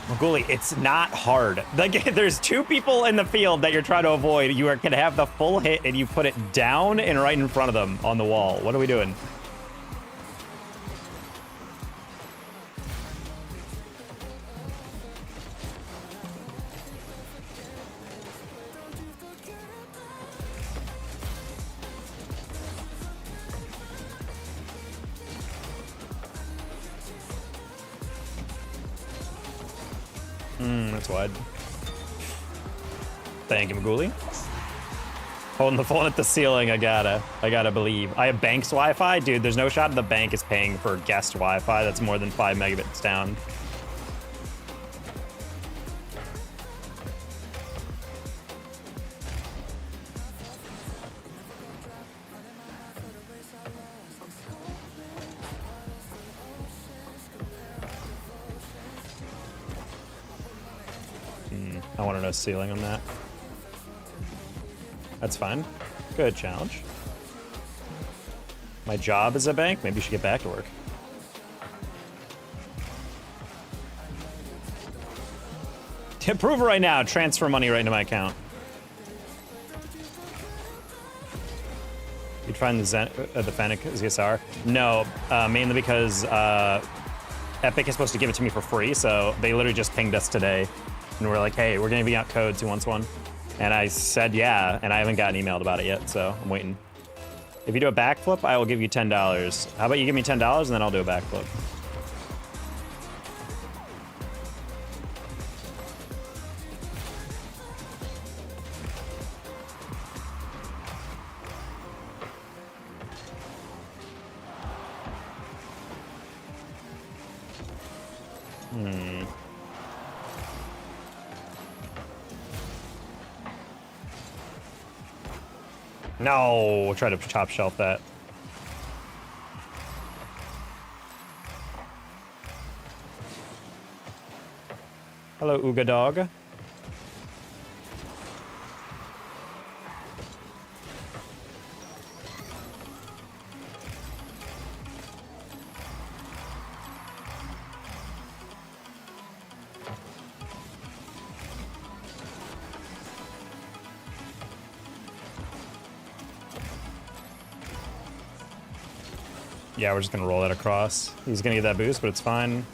Maguli, it's not hard. Like, there's 2 people in the field that you're trying to avoid. You are gonna have the full hit, and you put it down and right in front of them on the wall. What are we doing? That's wide. Thank you, Maguli. Holding the phone at the ceiling, I gotta believe. I have Bank's Wi-Fi? Dude, there's no shot the bank is paying for guest Wi-Fi that's more than 5 megabits down. I want to know ceiling on that. That's fine. Good challenge. My job is a bank. Maybe you should get back to work. Prove it right now. Transfer money right into my account. You trying the Fennec ZSR? No, mainly because Epic is supposed to give it to me for free, so they literally just pinged us today. And we're like, hey, we're giving out codes, who wants one? And I said, yeah, and I haven't gotten emailed about it yet, so I'm waiting. If you do a backflip, I will give you $10. How about you give me $10 and then I'll do a backflip? No, try to top shelf that. Hello, Ooga Dog. Yeah, we're just gonna roll that across. He's gonna get that boost, but it's fine.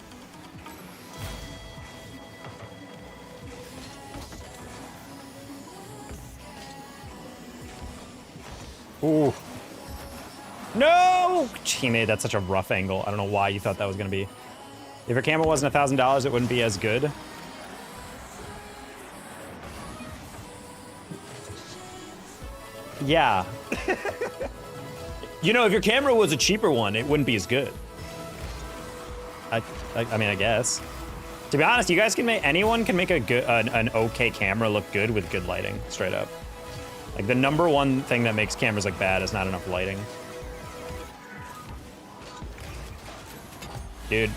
Ooh. No! Teammate, that's such a rough angle. I don't know why you thought that was gonna be. If your camera wasn't $1,000, it wouldn't be as good. Yeah. You know, if your camera was a cheaper one, it wouldn't be as good. I mean, I guess. To be honest, you guys can make, anyone can make a good, an okay camera look good with good lighting, straight up. Like, the #1 thing that makes cameras look bad is not enough lighting. Dude.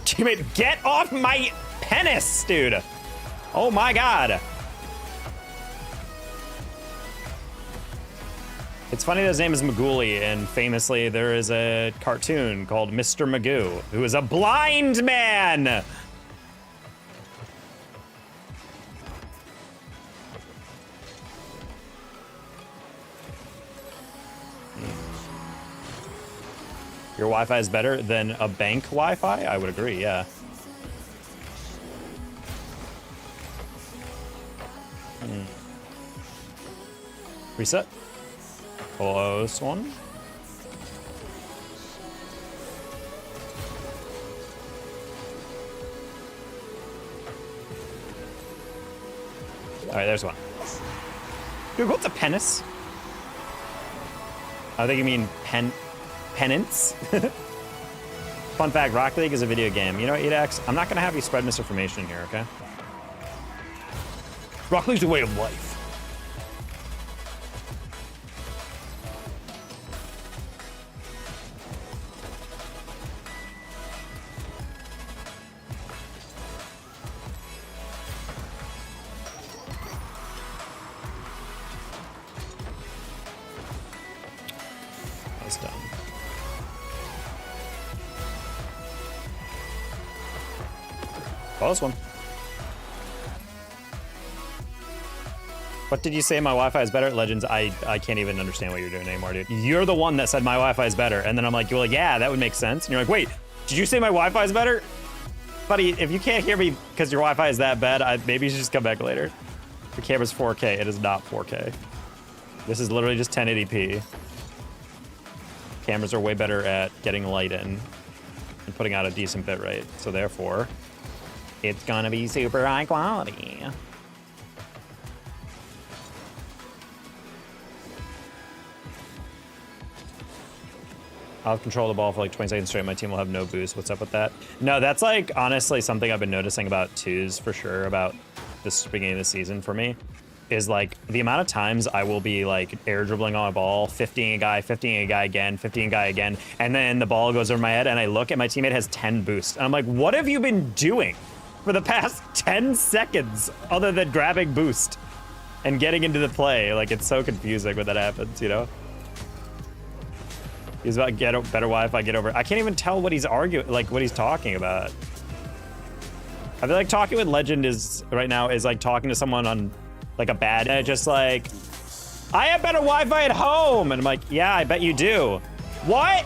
Teammate, get off my penis, dude. Oh my god. It's funny that his name is Magooly, and famously there is a cartoon called Mr. Magoo, who is a blind man. Your Wi-Fi is better than a bank Wi-Fi? I would agree, yeah. Reset. Close one. All right, there's one. Dude, what's a penis? I think you mean penance. Fun fact, Rocket League is a video game. You know what, Edax? I'm not gonna have you spread misinformation here, okay? Rocket League's a way of life. That's done. Close one. What did you say? My Wi-Fi is better? Legends, I can't even understand what you're doing anymore, dude. You're the one that said my Wi-Fi is better. And then I'm like, well, yeah, that would make sense. And you're like, wait, did you say my Wi-Fi is better? Buddy, if you can't hear me because your Wi-Fi is that bad, maybe you should just come back later. The camera's 4K. It is not 4K. This is literally just 1080p. Cameras are way better at getting light in and putting out a decent bit rate. So therefore, it's gonna be super high quality. I'll control the ball for like 20 seconds straight. My team will have no boost. What's up with that? No, that's like honestly something I've been noticing about twos for sure about this beginning of the season for me. Is like the amount of times I will be like air dribbling on a ball, 50ing a guy, 50ing a guy again, 50ing a guy again, and then the ball goes over my head and I look and my teammate has 10 boosts. And I'm like, what have you been doing for the past 10 seconds other than grabbing boost and getting into the play? Like, it's so confusing when that happens, you know? He's about to get better Wi-Fi, get over. I can't even tell what he's arguing, like what he's talking about. I feel like talking with Legend is right now is like talking to someone on like a bad day, just like, I have better Wi-Fi at home. And I'm like, yeah, I bet you do. What?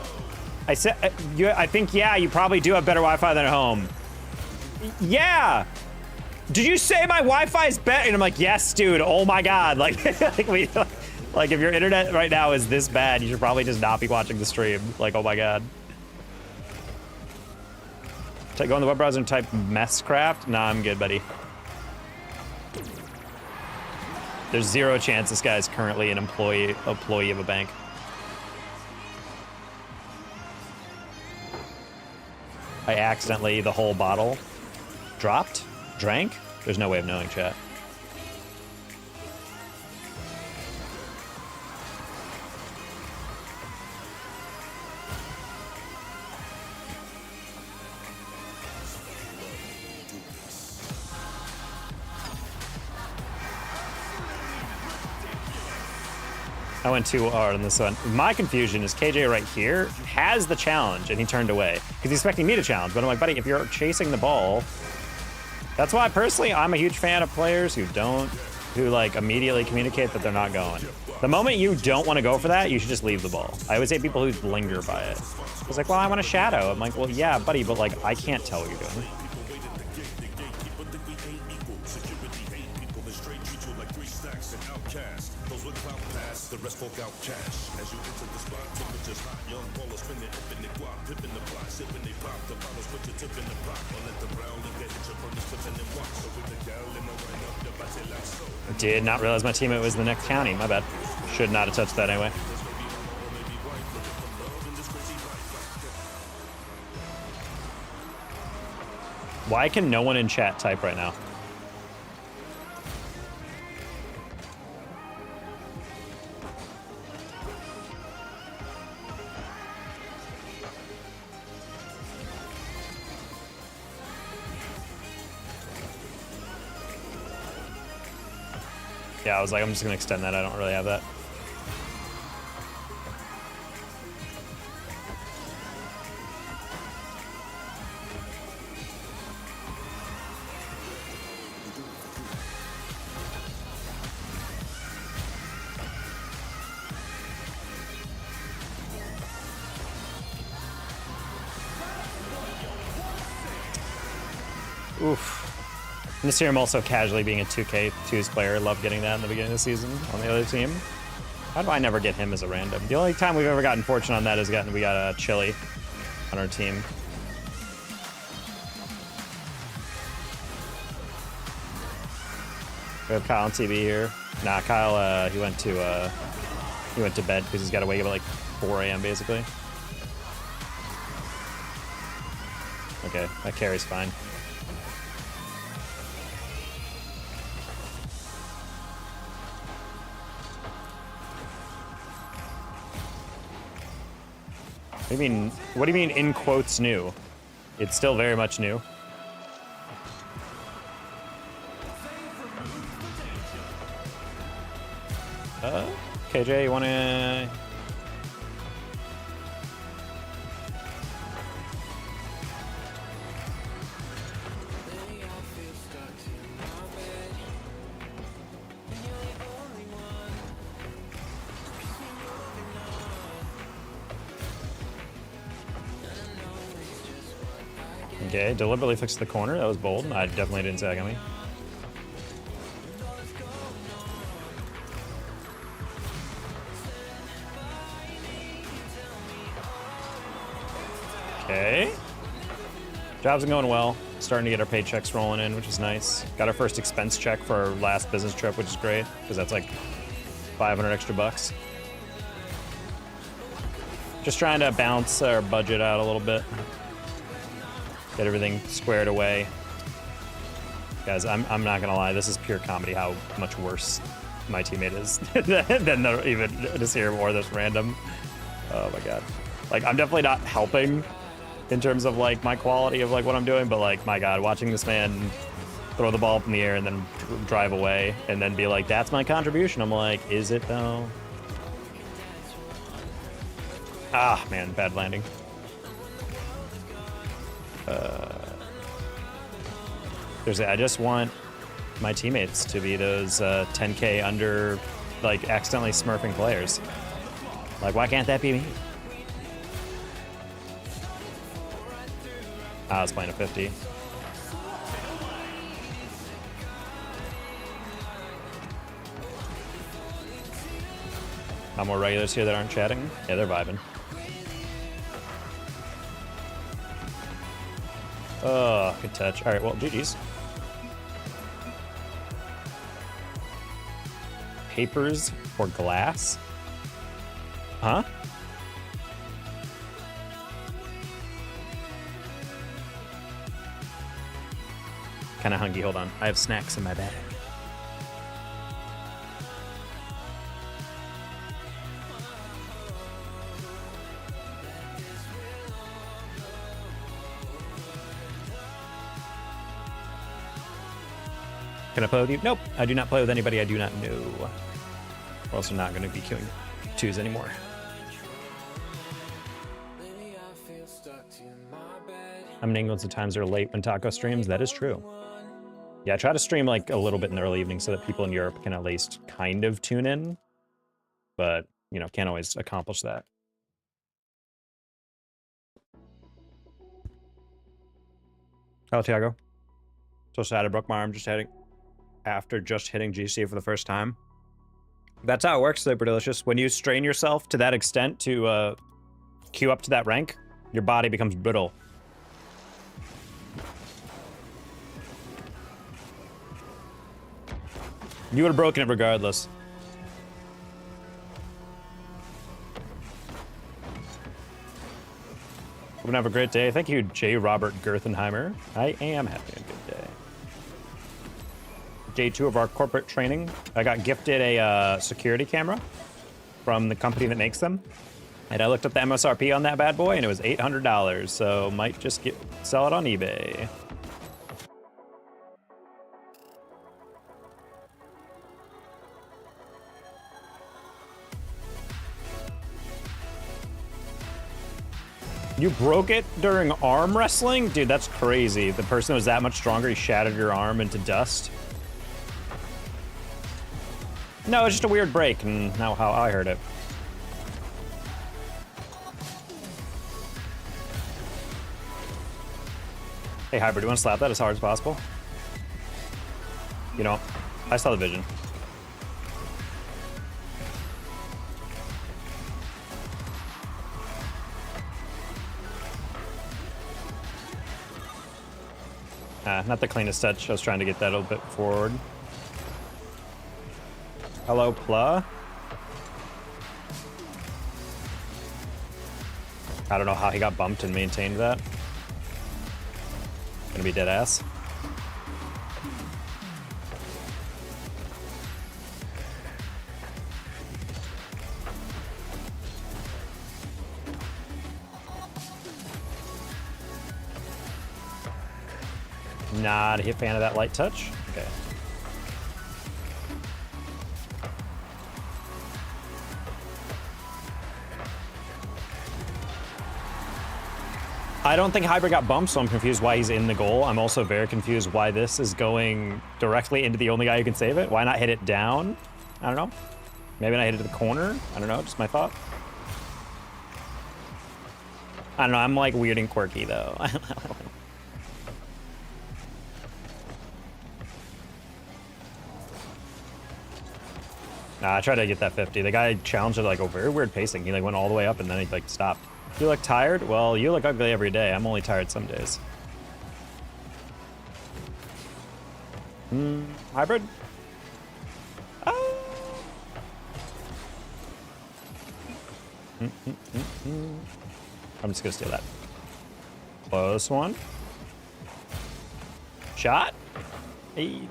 I said, I think, yeah, you probably do have better Wi-Fi than at home. Yeah. Did you say my Wi-Fi is better? And I'm like, yes, dude. Oh my God. Like, like if your internet right now is this bad, you should probably just not be watching the stream. Like, oh my God. Go in the web browser and type Messcraft. Nah, I'm good, buddy. There's zero chance this guy is currently an employee of a bank. I accidentally, the whole bottle dropped, drank. There's no way of knowing, chat. I went too hard on this one. My confusion is KJ right here has the challenge and he turned away because he's expecting me to challenge. But I'm like, buddy, if you're chasing the ball, that's why personally I'm a huge fan of players who who like immediately communicate that they're not going. The moment you don't want to go for that, you should just leave the ball. I always hate people who linger by it. It's like, well, I want a shadow. I'm like, well, yeah, buddy, but like, I can't tell what you're doing. Did not realize my teammate was in the next county. My bad. Should not have touched that anyway. Why can no one in chat type right now? Yeah, I was like, I'm just gonna extend that. I don't really have that. Oof. And this year I'm also casually being a 2K2's player. Love getting that in the beginning of the season on the other team. How do I never get him as a random? The only time we've ever gotten fortunate on that is we got a Chili on our team. We have Kyle on TV here. Nah, Kyle, he went to bed because he's got to wake up at like 4 a.m. basically. Okay, that carry's fine. What do you mean in quotes new? It's still very much new. KJ, you wanna... Okay, deliberately fixed the corner. That was bold. I definitely didn't see that coming. Okay. Jobs are going well. Starting to get our paychecks rolling in, which is nice. Got our first expense check for our last business trip, which is great, because that's like 500 extra bucks. Just trying to balance our budget out a little bit. Get everything squared away. Guys, I'm not gonna lie, this is pure comedy how much worse my teammate is than even this here or this random. Oh my god. Like, I'm definitely not helping in terms of like my quality of like what I'm doing, but like, my god, watching this man throw the ball up in the air and then drive away and then be like, that's my contribution. I'm like, is it though? Ah, man, bad landing. I just want my teammates to be those 10K under, like, accidentally smurfing players. Like, why can't that be me? I was playing a 50. How more regulars here that aren't chatting? Yeah, they're vibing. Oh, good touch. All right, well, GG's. Papers or glass? Huh? Kind of hungry. Hold on. I have snacks in my bag. Can I play with you? Nope. I do not play with anybody I do not know. We're also not going to be queuing twos anymore. I'm in England, so times are late when taco streams. That is true. Yeah, I try to stream like a little bit in the early evening so that people in Europe can at least kind of tune in. But, you know, can't always accomplish that. Oh, Tiago. So sad I broke my arm after just hitting GC for the first time. That's how it works, Super Delicious. When you strain yourself to that extent to queue up to that rank, your body becomes brittle. You would have broken it regardless. Hope you have a great day. Thank you, J. Robert Gerthenheimer. I am having a good day. Day 2 of our corporate training. I got gifted a security camera from the company that makes them. And I looked up the MSRP on that bad boy, and it was $800, so might just sell it on eBay. You broke it during arm wrestling? Dude, that's crazy. The person was that much stronger, he shattered your arm into dust. No, it's just a weird break, and now how I heard it. Hey, Hybrid, do you want to slap that as hard as possible? You know, I saw the vision. Not the cleanest touch. I was trying to get that a little bit forward. Hello, Pla. I don't know how he got bumped and maintained that. Gonna be dead ass. Not a fan of that light touch. Okay. I don't think Hybrid got bumped, so I'm confused why he's in the goal. I'm also very confused why this is going directly into the only guy who can save it. Why not hit it down? I don't know. Maybe not hit it to the corner. I don't know, just my thought. I don't know, I'm like weird and quirky though. Nah, I tried to get that 50. The guy challenged it like a very weird pacing. He like went all the way up and then he like stopped. You look tired? Well, you look ugly every day. I'm only tired some days. Hybrid? I'm just gonna steal that. Close one. Shot? Hey.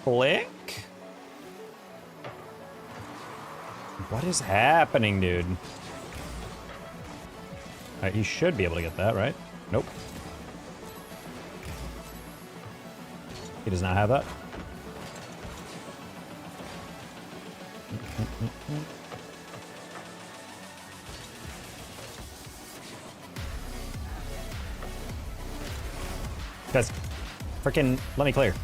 Flick? What is happening, dude? Alright, he should be able to get that, right? Nope. He does not have that. Guys, freaking let me clear.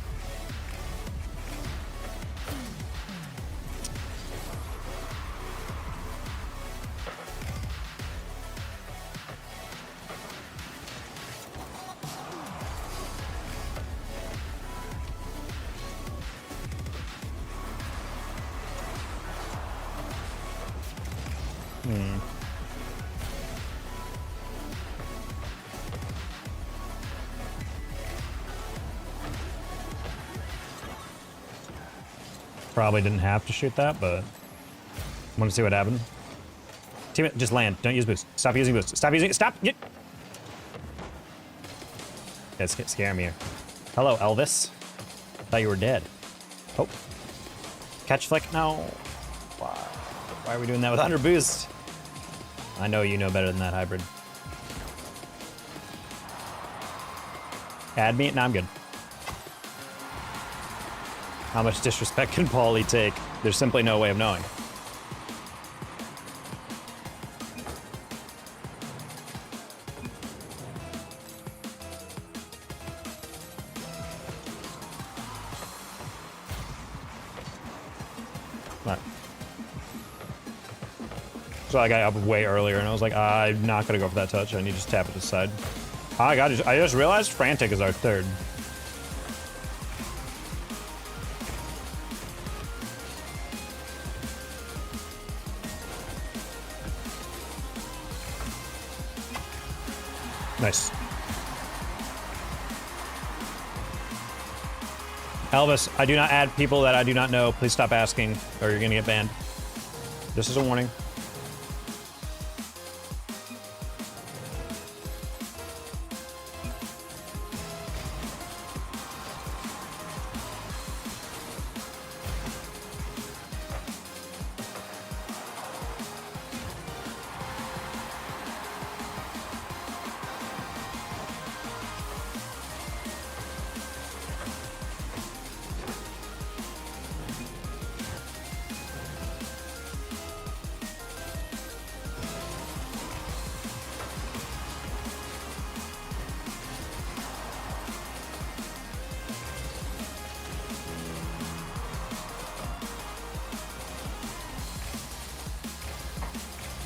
Probably didn't have to shoot that, but I want to see what happened. Team, just land. Don't use boost. Stop using boost. Stop using it. Stop. Get. That's scaring me here. Hello, Elvis. Thought you were dead. Oh. Catch flick? No. Why are we doing that with under boost? I know you know better than that, Hybrid. Add me? No, I'm good. How much disrespect can Paulie take? There's simply no way of knowing. So I got up way earlier, and I was like, I'm not gonna go for that touch. I need to just tap it to the side. Oh, I just realized Frantic is our third. Nice. Elvis, I do not add people that I do not know. Please stop asking, or you're gonna get banned. This is a warning.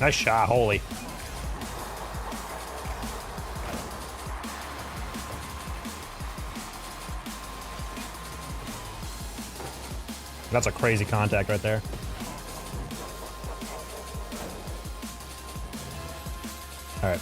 Nice shot, holy. That's a crazy contact right there. All right.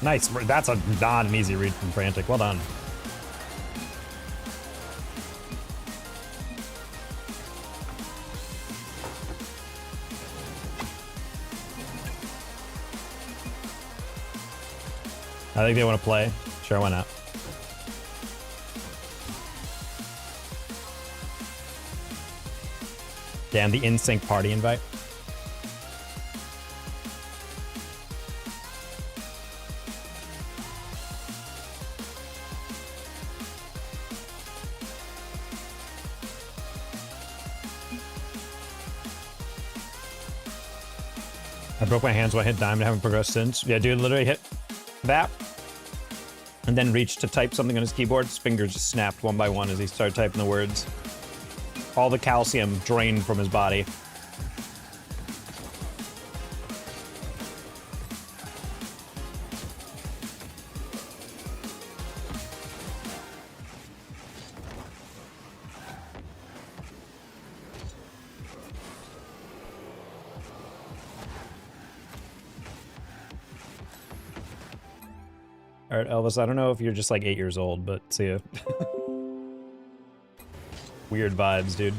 Nice. That's not an easy read from Frantic. Well done. I think they want to play. Sure, why not? Damn, the in-sync party invite. I broke my hands while I hit diamond. I haven't progressed since. Yeah, dude, literally hit that and then reached to type something on his keyboard. His fingers just snapped one by one as he started typing the words. All the calcium drained from his body. All right, Elvis, I don't know if you're just like 8 years old, but see ya. Weird vibes, dude.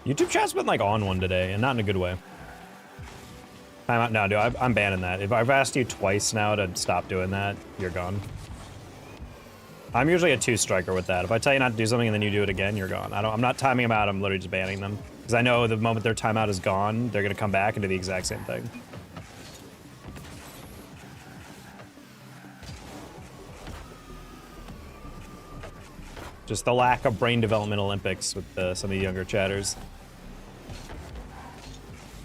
YouTube chat's been like on one today, and not in a good way. I'm out now, dude. I'm banning that. If I've asked you twice now to stop doing that, you're gone. I'm usually a 2-striker with that. If I tell you not to do something and then you do it again, you're gone. I'm not timing them out. I'm literally just banning them because I know the moment their timeout is gone, they're gonna come back and do the exact same thing. Just the lack of brain development Olympics with some of the younger chatters.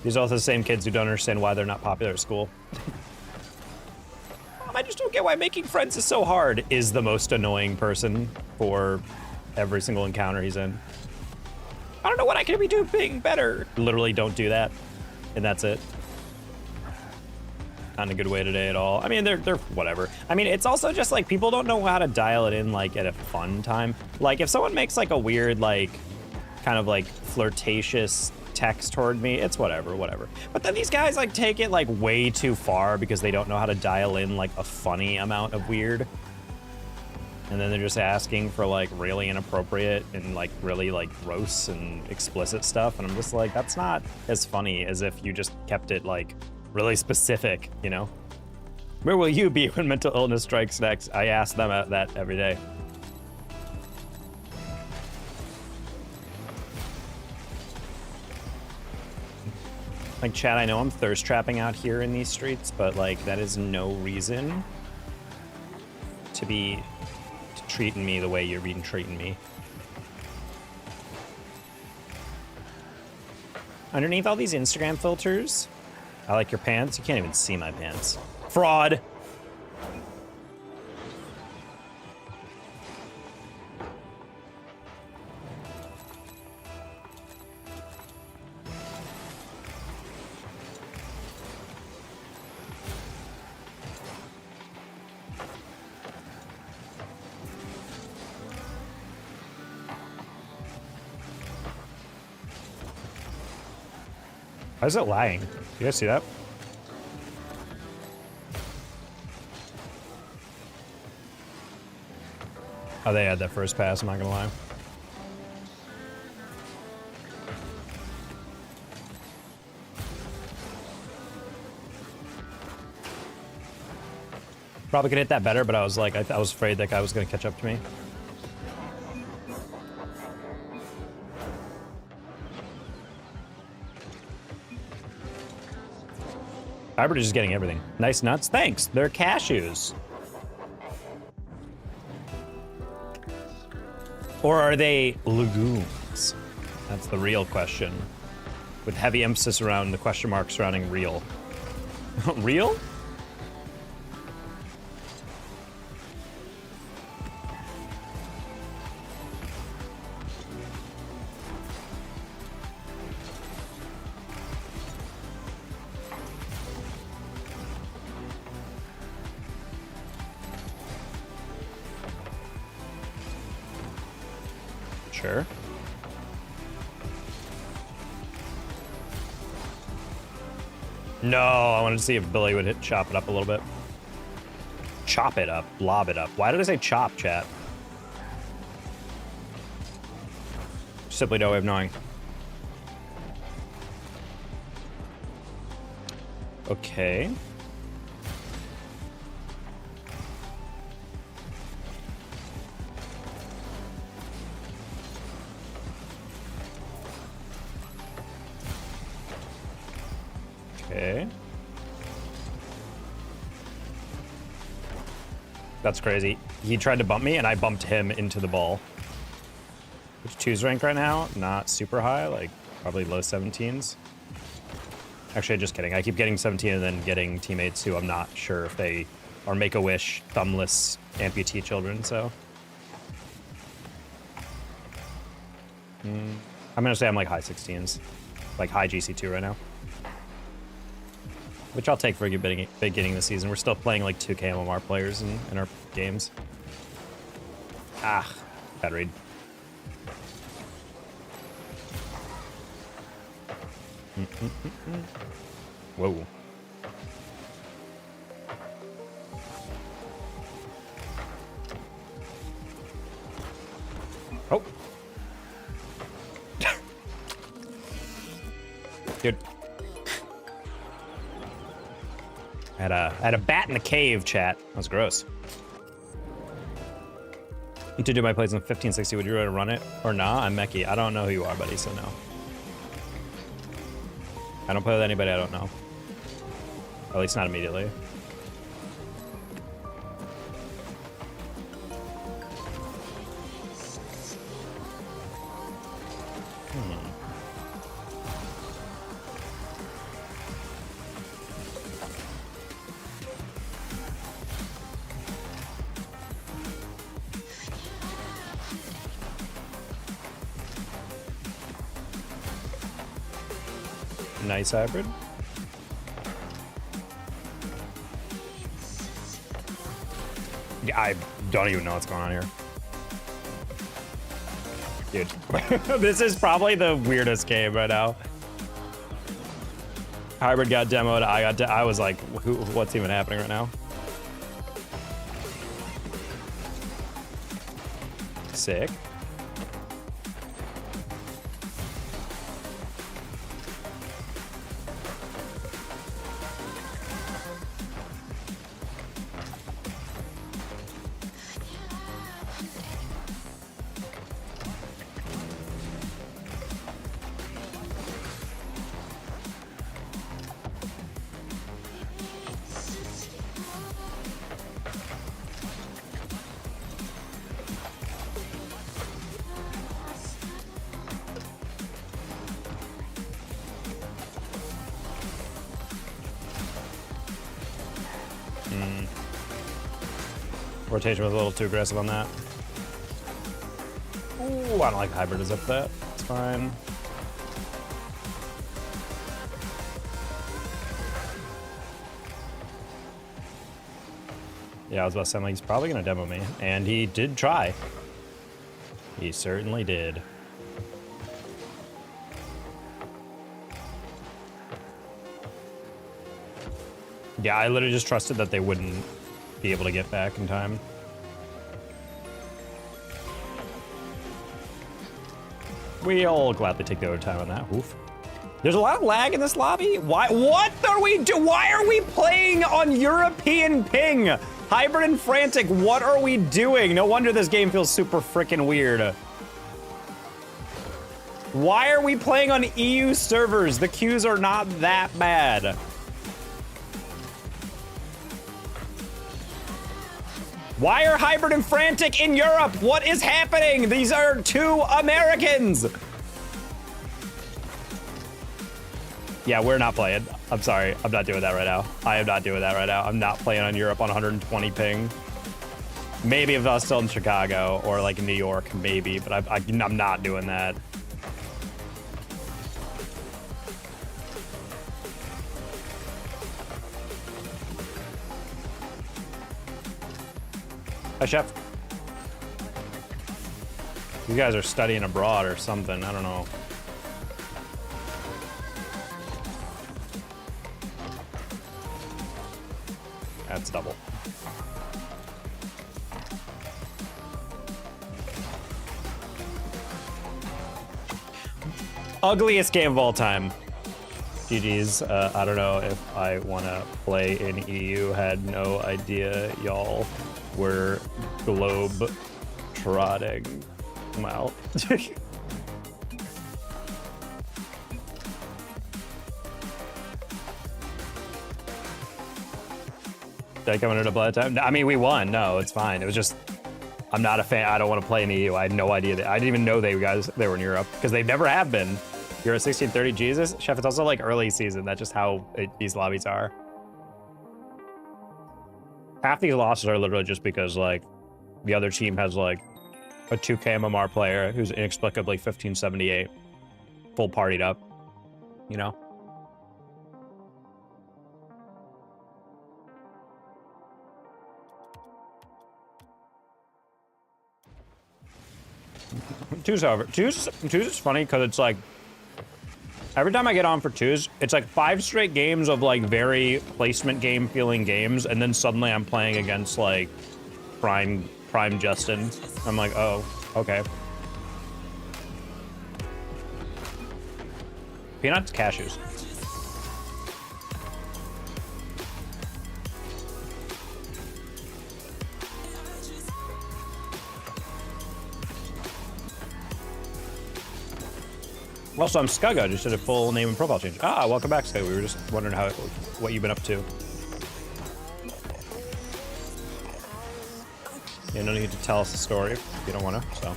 These are also the same kids who don't understand why they're not popular at school. I just don't get why making friends is so hard, is the most annoying person for every single encounter he's in. I don't know what I can be doing better. Literally don't do that, and that's it. Not in a good way today at all. I mean, they're whatever. I mean, it's also just like people don't know how to dial it in like at a fun time. Like if someone makes like a weird like kind of like flirtatious text toward me, it's whatever. But then these guys like take it like way too far because they don't know how to dial in like a funny amount of weird. And then they're just asking for like really inappropriate and like really like gross and explicit stuff. And I'm just like, that's not as funny as if you just kept it like really specific, you know? Where will you be when mental illness strikes next? I ask them that every day. Like, Chad, I know I'm thirst trapping out here in these streets, but like that is no reason to be treating me the way you're being treating me. Underneath all these Instagram filters, I like your pants. You can't even see my pants. Fraud. Why is it lying? You guys see that? Oh, they had that first pass, I'm not gonna lie. Probably could hit that better, but I was like, I was afraid that guy was gonna catch up to me. Hybrid is just getting everything. Nice nuts, thanks. They're cashews. Or are they legumes? That's the real question. With heavy emphasis around the question mark surrounding real. Real? Sure. No, I wanted to see if Billy would chop it up a little bit. Chop it up, lob it up. Why did I say chop, chat? Simply no way of knowing. Okay. Okay. That's crazy. He tried to bump me, and I bumped him into the ball. Which 2's rank right now? Not super high, like probably low 17s. Actually, just kidding. I keep getting 17 and then getting teammates who I'm not sure if they are Make-A-Wish, thumbless amputee children, so. I'm gonna say I'm like high 16s. Like high GC2 right now. Which I'll take for a good beginning of the season. We're still playing like 2K MMR players in our games. Ah, bad read. Whoa. Oh. Dude. I had a bat in the cave, chat. That was gross. Need to do my plays in 1560. Would you rather run it or nah? I'm Meki. I don't know who you are, buddy, so no. I don't play with anybody I don't know. At least not immediately. Nice hybrid. Yeah, I don't even know what's going on here. Dude, this is probably the weirdest game right now. Hybrid got demoed, I was like, what's even happening right now? Sick. Rotation was a little too aggressive on that. Ooh, I don't like hybrid is up that. It's fine. Yeah, I was about to say, like, he's probably gonna demo me. And he did try. He certainly did. Yeah, I literally just trusted that they wouldn't be able to get back in time. We'll gladly take the overtime on that. Oof. There's a lot of lag in this lobby. Why? What are we do? Why are we playing on European ping? Hybrid and frantic. What are we doing? No wonder this game feels super freaking weird. Why are we playing on EU servers? The queues are not that bad. Why are hybrid and frantic in Europe? What is happening? These are two Americans. Yeah, we're not playing. I'm sorry. I'm not doing that right now. I am not doing that right now. I'm not playing on Europe on 120 ping. Maybe if I was still in Chicago or like in New York, maybe, but I'm not doing that. Hi, Chef. You guys are studying abroad or something. I don't know. That's double. Ugliest game of all time. GG's. I don't know if I want to play in EU. Had no idea y'all were globe trotting. Wow. Did I come into blood time? I mean, we won. No, it's fine. It was just, I'm not a fan. I don't want to play in the EU. I had no idea that. I didn't even know they were in Europe because they never have been. You're at 1630. Jesus, Chef. It's also like early season. That's just how these lobbies are. Half these losses are literally just because like the other team has like a 2K MMR player who's inexplicably 1578, full partied up, you know? Twos, however, twos is funny because it's like every time I get on for twos, it's like 5 straight games of like very placement game feeling games, and then suddenly I'm playing against like prime Justin. I'm like, oh, okay. Peanuts, cashews. Also, I'm Skugga, just did a full name and profile change. Ah, welcome back, Skugga. We were just wondering what you've been up to. Yeah, no need to tell us the story if you don't want to, so.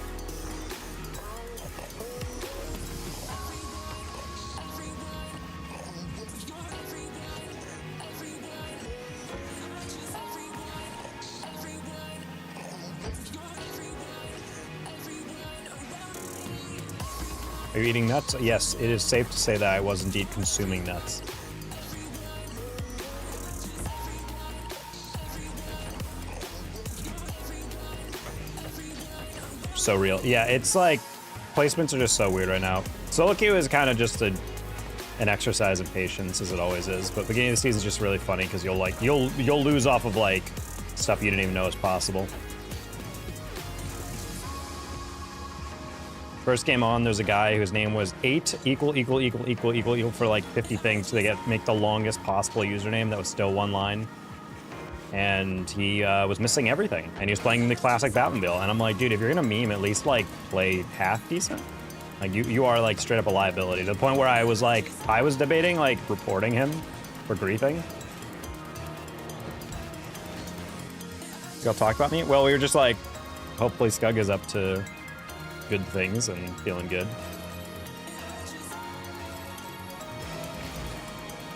Are you eating nuts? Yes, it is safe to say that I was indeed consuming nuts. So real. Yeah, it's like placements are just so weird right now. Solo queue is kind of just an exercise in patience, as it always is. But beginning of the season is just really funny because you'll lose off of like stuff you didn't even know was possible. First game on, there's a guy whose name was 8 equal for like 50 things to make the longest possible username that was still one line. And he was missing everything. And he was playing the classic Batmobile. And I'm like, dude, if you're gonna meme, at least like play half decent. Like you are like straight up a liability. To the point where I was debating like reporting him for griefing. Y'all talk about me? Well, we were just like, hopefully Skug is up to good things and feeling good.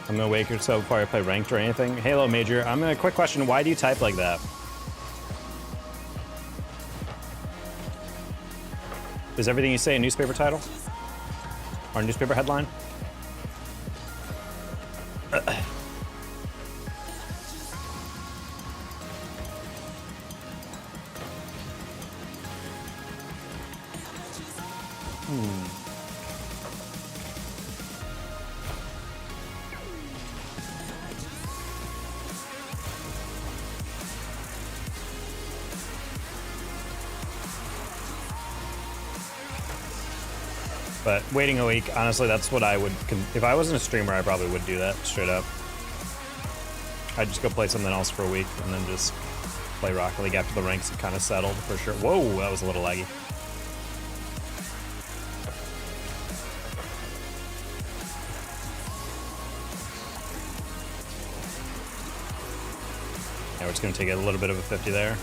I'm gonna wake yourself before I play ranked or anything. Halo Major, I'm gonna quick question, why do you type like that? Is everything you say a newspaper title? Or a newspaper headline? But waiting a week, honestly, that's what I would... If I wasn't a streamer, I probably would do that, straight up. I'd just go play something else for a week, and then just play Rocket League after the ranks have kind of settled, for sure. Whoa, that was a little laggy. Yeah, we're just going to take a little bit of a 50 there.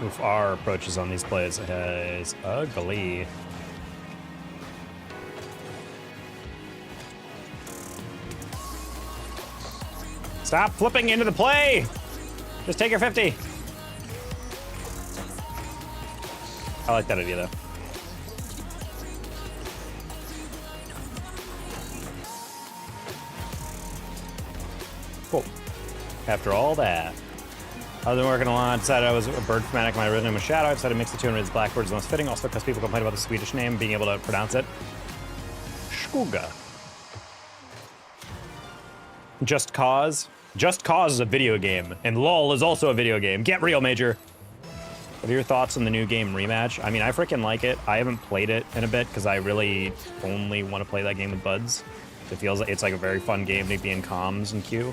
Oof, our approaches on these plays is ugly. Stop flipping into the play! Just take your 50. I like that idea, though. Cool. After all that. I've been working a lot. Decided I was a bird fanatic. My original name was Shadow. I decided to mix the two and read blackbirds the most fitting. Also because people complain about the Swedish name, being able to pronounce it. Skuga. Just Cause. Just Cause is a video game, and LOL is also a video game. Get real, Major. What are your thoughts on the new game Rematch? I mean, I freaking like it. I haven't played it in a bit because I really only want to play that game with buds. It feels like it's like a very fun game to be in comms and queue.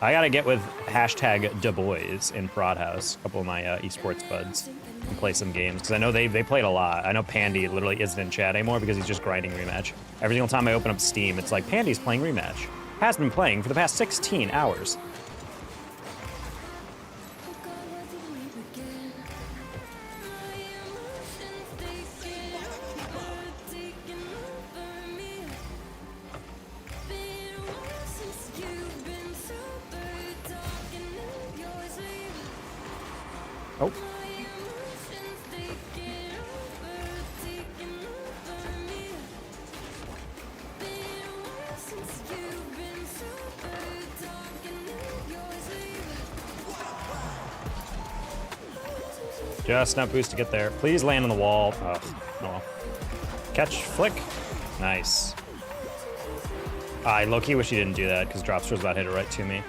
I gotta get with #DeBoys in Prod House, a couple of my esports buds, and play some games, because I know they played a lot. I know Pandy literally isn't in chat anymore because he's just grinding Rematch. Every single time I open up Steam, it's like, Pandy's playing Rematch. Has been playing for the past 16 hours. Oh. Just enough boost to get there. Please land on the wall. Oh, well. Catch, flick. Nice. I low-key wish he didn't do that because Dropster's about hit it right to me.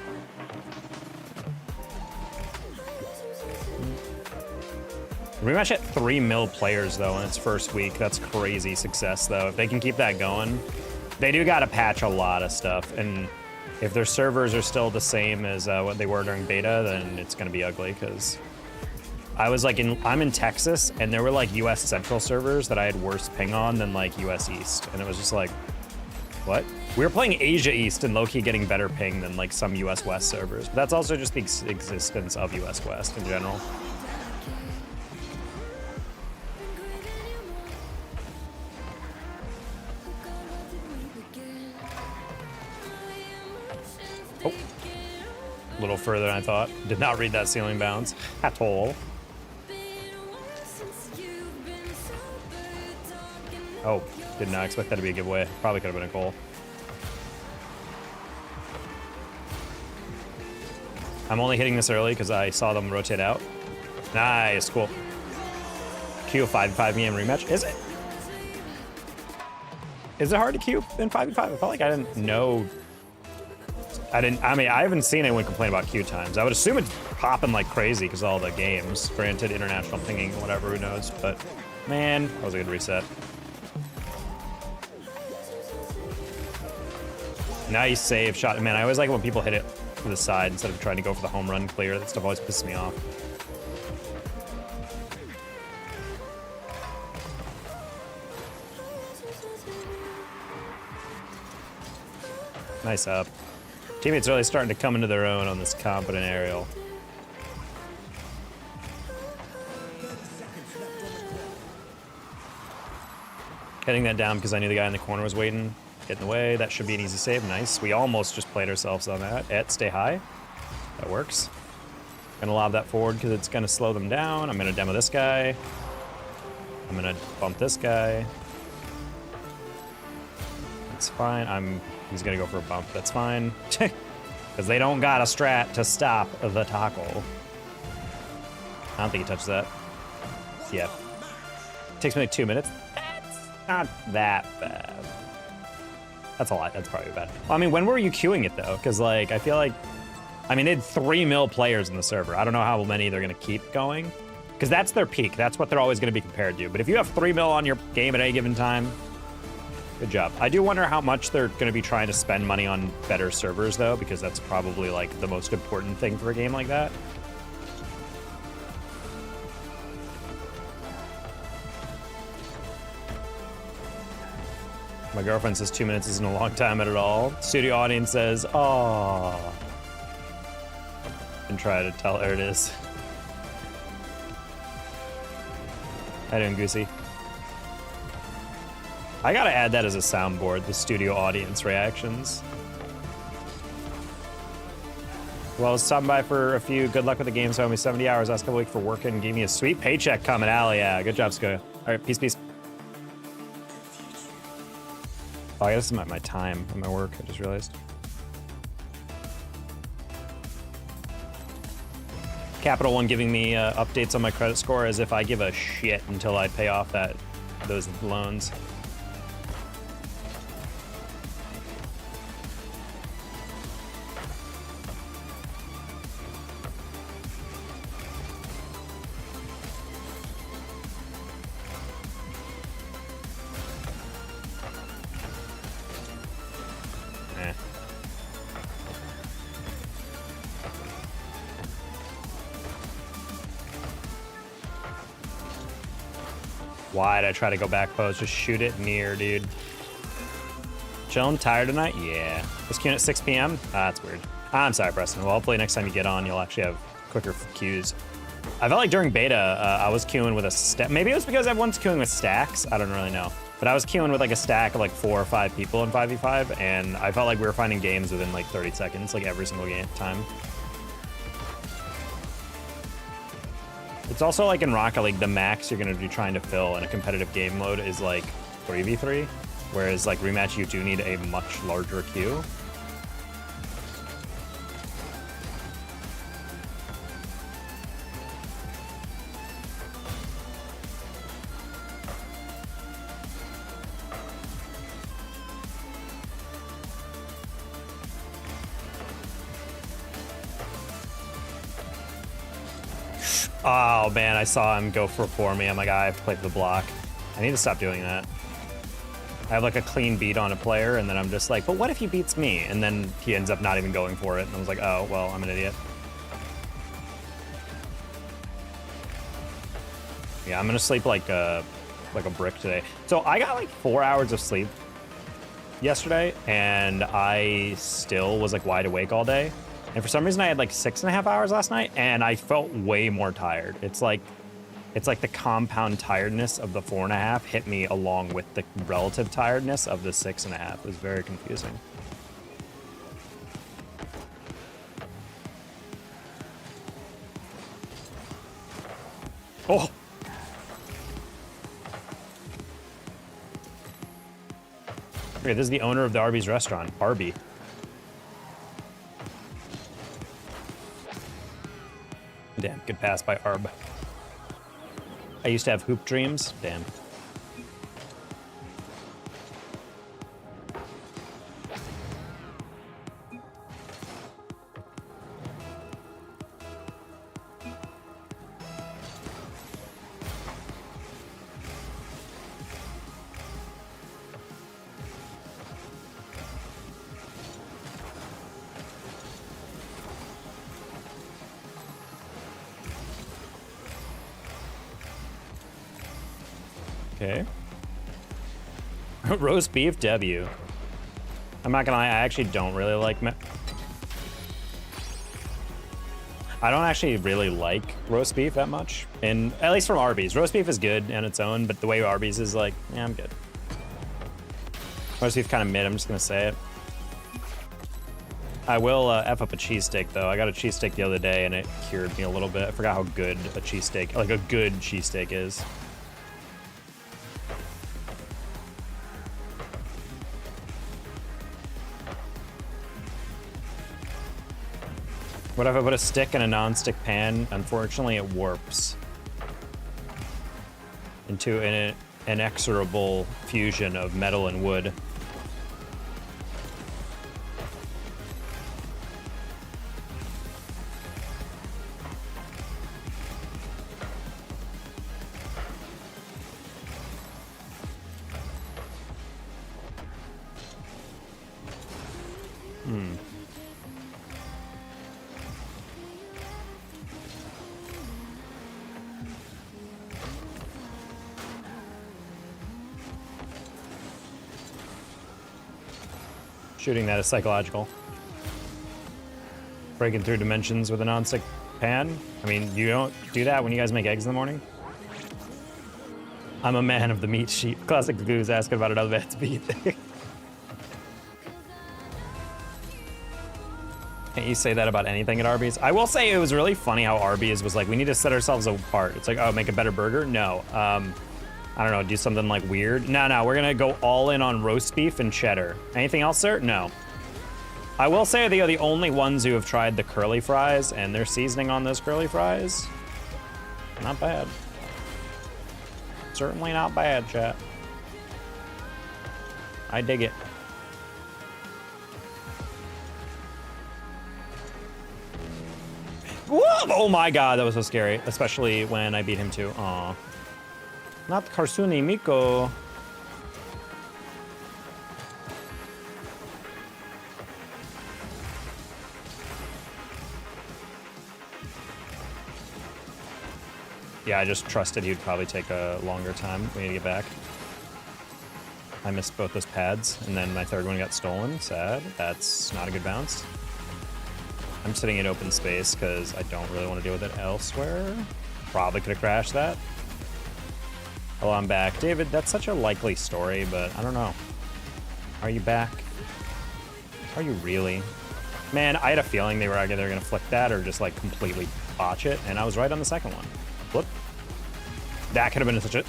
Rematch hit 3 mil players, though, in its first week. That's crazy success, though. If they can keep that going, they do got to patch a lot of stuff. And if their servers are still the same as what they were during beta, then it's going to be ugly, because I was like, I'm in Texas, and there were like US Central servers that I had worse ping on than like US East. And it was just like, what? We were playing Asia East and low-key getting better ping than like some US West servers. But that's also just the existence of US West in general. Oh, a little further than I thought. Did not read that ceiling bounce at all. Oh, did not expect that to be a giveaway. Probably could have been a goal. I'm only hitting this early because I saw them rotate out. Nice, cool. Q 5v5 me in rematch. Is it? Is it hard to queue in 5v5? I felt like I didn't know. I mean, I haven't seen anyone complain about queue times. I would assume it's popping like crazy because all the games. Granted, international pinging, whatever, who knows. But, man, that was a good reset. Nice save shot. Man, I always like it when people hit it to the side instead of trying to go for the home run clear. That stuff always pisses me off. Nice up. Teammates really starting to come into their own on this competent aerial. Heading that down because I knew the guy in the corner was waiting. Get in the way. That should be an easy save. Nice. We almost just played ourselves on that. Stay high. That works. Gonna lob that forward because it's gonna slow them down. I'm gonna demo this guy. I'm gonna bump this guy. That's fine. He's gonna go for a bump. That's fine. Because they don't got a strat to stop the tackle. I don't think he touches that. Yeah. Takes me like 2 minutes. That's not that bad. That's a lot. That's probably bad. Well, I mean, when were you queuing it though? Because like, I feel like, I mean, they had 3 mil players in the server. I don't know how many they're gonna keep going. Because that's their peak. That's what they're always gonna be compared to. But if you have 3 mil on your game at any given time, good job. I do wonder how much they're gonna be trying to spend money on better servers though, because that's probably like the most important thing for a game like that. My girlfriend says 2 minutes isn't a long time at all. Studio audience says, "Aww." And try to tell her it is. How you doing, Goosey? I gotta add that as a soundboard, the studio audience reactions. Well, I was stopping by for a few. Good luck with the game. So, only 70 hours last couple weeks for working. Gave me a sweet paycheck coming out. Yeah, good job, Skoya. All right, peace, peace. Oh, I guess it's my time at my work. I just realized. Capital One giving me updates on my credit score as if I give a shit until I pay off those loans. Why'd I try to go back post? Just shoot it near, dude. Chillin', tired tonight? Yeah. Was queuing at 6 p.m.? That's weird. I'm sorry, Preston. Well, hopefully next time you get on, you'll actually have quicker queues. I felt like during beta, I was queuing with a stack. Maybe it was because everyone's queuing with stacks. I don't really know. But I was queuing with like a stack of like 4 or 5 people in 5v5, and I felt like we were finding games within like 30 seconds, like every single time. It's also like in Rocket League, the max you're gonna be trying to fill in a competitive game mode is like 3v3, whereas like rematch you do need a much larger queue. Oh man, I saw him go for me. I'm like, I have to play for the block. I need to stop doing that. I have like a clean beat on a player, and then I'm just like, but what if he beats me? And then he ends up not even going for it. And I was like, oh, well, I'm an idiot. Yeah, I'm gonna sleep like a brick today. So I got like 4 hours of sleep yesterday, and I still was like wide awake all day. And for some reason I had like 6.5 hours last night, and I felt way more tired. It's like the compound tiredness of the 4.5 hit me along with the relative tiredness of the 6.5. It was very confusing. Oh! Okay, this is the owner of the Arby's restaurant, Arby. Damn, good pass by Arb. I used to have hoop dreams. Damn. Okay. Roast beef W. I'm not gonna lie, I actually don't really like I don't actually really like roast beef that much. And at least from Arby's. Roast beef is good on its own, but the way Arby's is like, yeah, I'm good. Or he's kind of mid, I'm just gonna say it. I will F up a cheesesteak though. I got a cheesesteak the other day and it cured me a little bit. I forgot how good a cheesesteak, like a good cheesesteak is. What if I put a stick in a non-stick pan? Unfortunately, it warps into an inexorable fusion of metal and wood. Shooting that is psychological. Breaking through dimensions with a non-stick pan. I mean, you don't do that when you guys make eggs in the morning? I'm a man of the meat sheet. Classic Goose asking about another man's meat. Can't you say that about anything at Arby's? I will say it was really funny how Arby's was like, we need to set ourselves apart. It's like, oh, make a better burger? No. I don't know, do something like weird. No, we're gonna go all in on roast beef and cheddar. Anything else, sir? No. I will say they are the only ones who have tried the curly fries, and their seasoning on those curly fries, not bad. Certainly not bad, chat. I dig it. Whoa! Oh my god, that was so scary. Especially when I beat him too. Aw. Not Karsuni Miko. Yeah, I just trusted he'd probably take a longer time. We need to get back. I missed both those pads, and then my third one got stolen. Sad. That's not a good bounce. I'm sitting in open space because I don't really want to deal with it elsewhere. Probably could have crashed that. Hello, I'm back. David, that's such a likely story, but I don't know. Are you back? Are you really? Man, I had a feeling they were either going to flick that or just like completely botch it, and I was right on the second one. Whoop. That could have been such a...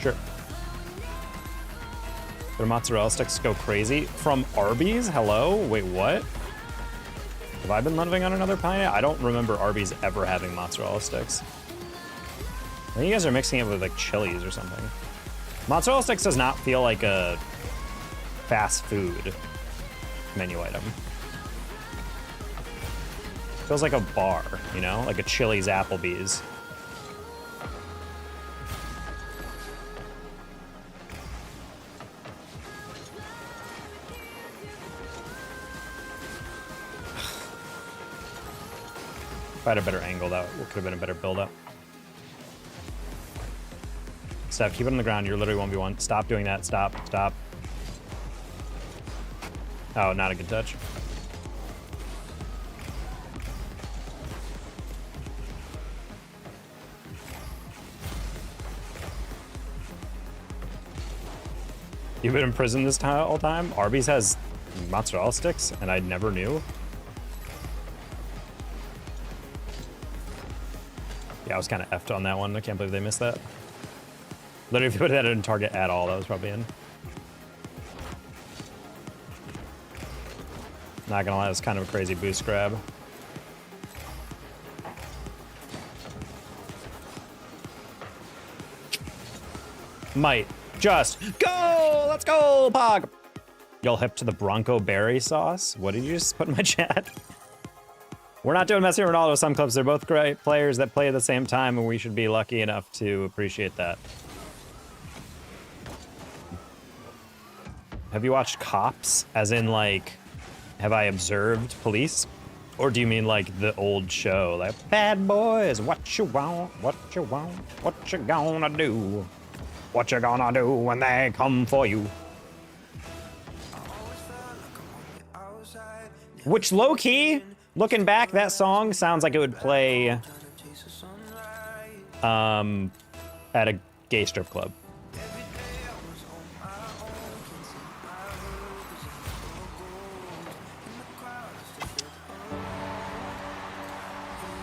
Sure. Their mozzarella sticks go crazy. From Arby's? Hello? Wait, what? Have I been living on another planet? I don't remember Arby's ever having mozzarella sticks. I think you guys are mixing it with like chilies or something. Mozzarella sticks does not feel like a fast food menu item. It feels like a bar, you know? Like a Chili's, Applebee's. If I had a better angle, that could have been a better build-up. Steph, keep it on the ground. You're literally 1v1. Stop doing that. Stop. Stop. Oh, not a good touch. You've been in prison this whole time? Arby's has mozzarella sticks, and I never knew. Yeah, I was kind of effed on that one. I can't believe they missed that. Literally, if you put that in target at all, that was probably in. Not gonna lie, it's kind of a crazy boost grab. Might just go! Let's go, Pog! Y'all hip to the Bronco Berry sauce? What did you just put in my chat? We're not doing Messi and Ronaldo with some clubs. They're both great players that play at the same time, and we should be lucky enough to appreciate that. Have you watched Cops? As in, like, have I observed police? Or do you mean, like, the old show? Like, bad boys, what you want, what you want, what you gonna do? What you gonna do when they come for you? Which, low-key, Looking back, that song sounds like it would play at a gay strip club.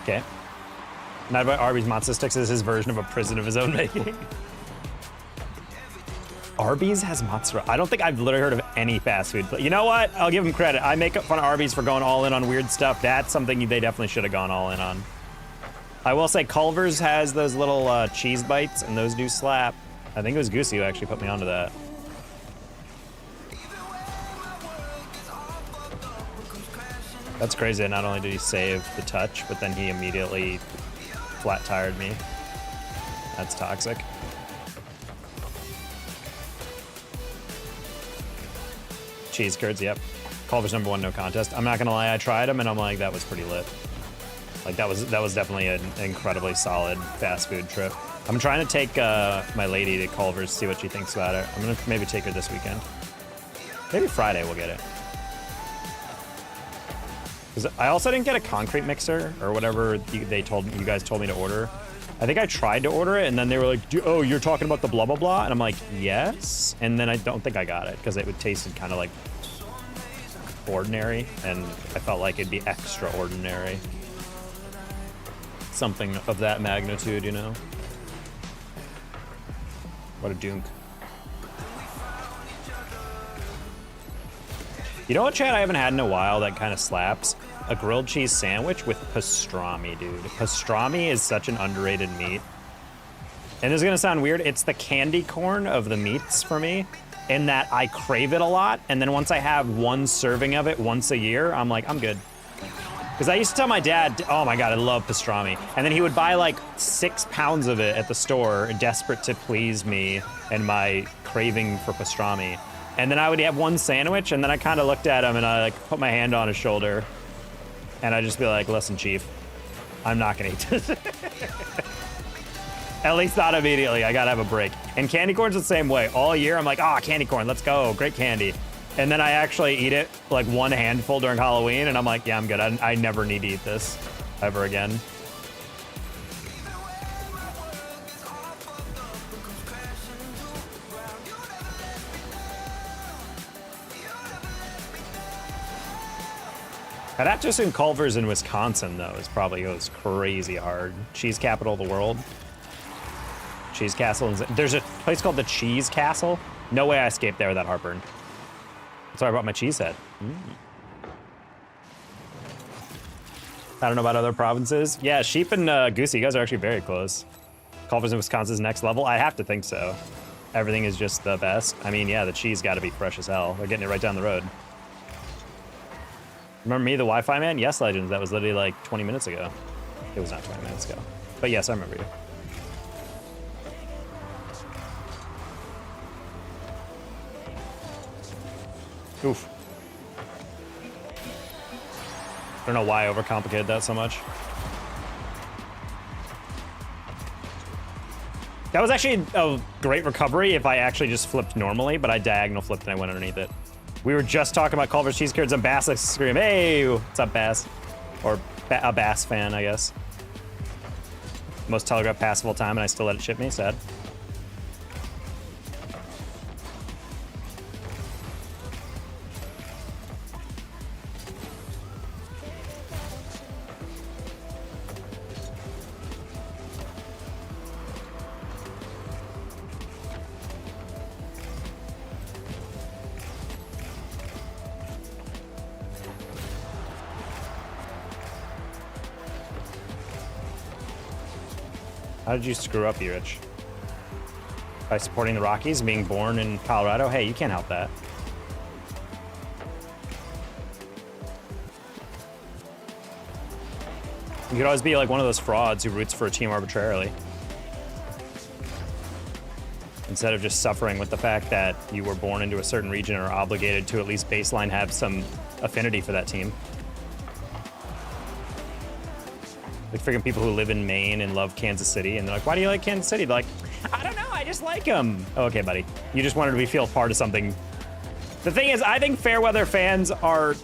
Okay. Not about Arby's Matzo Sticks is his version of a prison of his own making. Arby's has mozzarella. I don't think I've literally heard of any fast food. But you know what? I'll give them credit. I make fun of Arby's for going all in on weird stuff. That's something they definitely should have gone all in on. I will say Culver's has those little cheese bites, and those do slap. I think it was Goosey who actually put me onto that. That's crazy. Not only did he save the touch, but then he immediately flat-tired me. That's toxic. Cheese curds, yep. Culver's #1, no contest. I'm not gonna lie, I tried them and I'm like, that was pretty lit. Like that was definitely an incredibly solid fast food trip. I'm trying to take my lady to Culver's, see what she thinks about it. I'm gonna maybe take her this weekend. Maybe Friday we'll get it. Because I also didn't get a concrete mixer or whatever you guys told me to order. I think I tried to order it and then they were like, oh, you're talking about the blah, blah, blah. And I'm like, yes. And then I don't think I got it because it would tasted kind of like ordinary. And I felt like it'd be extraordinary. Something of that magnitude, you know? What a dunk. You know what, Chad, I haven't had in a while that kind of slaps? A grilled cheese sandwich with pastrami, dude. Pastrami is such an underrated meat. And this is gonna sound weird, it's the candy corn of the meats for me, in that I crave it a lot, and then once I have one serving of it once a year, I'm like, I'm good. Because I used to tell my dad, oh my God, I love pastrami. And then he would buy like 6 pounds of it at the store, desperate to please me and my craving for pastrami. And then I would have one sandwich, and then I kind of looked at him and I like put my hand on his shoulder, and I'd just be like, listen, Chief, I'm not gonna eat this. At least not immediately, I gotta have a break. And candy corn's the same way. All year, I'm like, oh, candy corn, let's go, great candy. And then I actually eat it, like one handful during Halloween, and I'm like, yeah, I'm good. I never need to eat this ever again. I'd have to assume Culver's in Wisconsin, though, is probably goes crazy hard. Cheese capital of the world. Cheese Castle. There's a place called the Cheese Castle. No way I escaped there without heartburn. Sorry about my cheese head. I don't know about other provinces. Yeah, Sheep and Goosey, you guys are actually very close. Culver's in Wisconsin's next level? I have to think so. Everything is just the best. I mean, yeah, the cheese got to be fresh as hell. They're getting it right down the road. Remember me, the Wi-Fi man? Yes, Legends. That was literally like 20 minutes ago. It was not 20 minutes ago. But yes, I remember you. Oof. I don't know why I overcomplicated that so much. That was actually a great recovery if I actually just flipped normally, but I diagonal flipped and I went underneath it. We were just talking about Culver's cheese curds and Bass likes to scream, hey, what's up, Bass? Or a Bass fan, I guess. Most telegraph pass of all time, and I still let it ship me, sad. How did you screw up, Rich? By supporting the Rockies, being born in Colorado? Hey, you can't help that. You could always be like one of those frauds who roots for a team arbitrarily. Instead of just suffering with the fact that you were born into a certain region and are obligated to at least baseline have some affinity for that team. Like freaking people who live in Maine and love Kansas City, and they're like, why do you like Kansas City? They're like, I don't know, I just like them. Oh, okay, buddy. You just wanted to feel part of something The thing is, I think fair weather fans are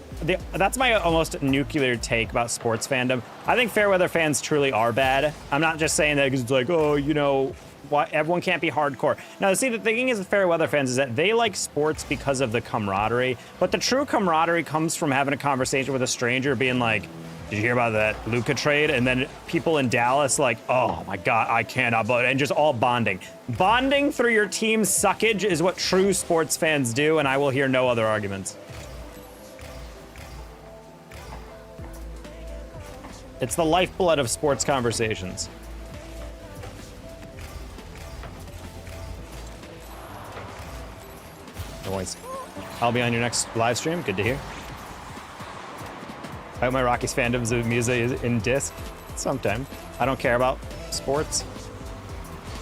that's my almost nuclear take about sports fandom. I think fair weather fans truly are bad. I'm not just saying that because it's like, oh, you know, why everyone can't be hardcore. Now, see, the thing is with fair weather fans is that they like sports because of the camaraderie, but the true camaraderie comes from having a conversation with a stranger, being like, did you hear about that Luka trade? And then people in Dallas like, oh my God, I cannot, and just all bonding. Bonding through your team's suckage is what true sports fans do, and I will hear no other arguments. It's the lifeblood of sports conversations. Noise. I'll be on your next live stream. Good to hear. I hope my Rockies fandom's of music is in disc sometime. I don't care about sports.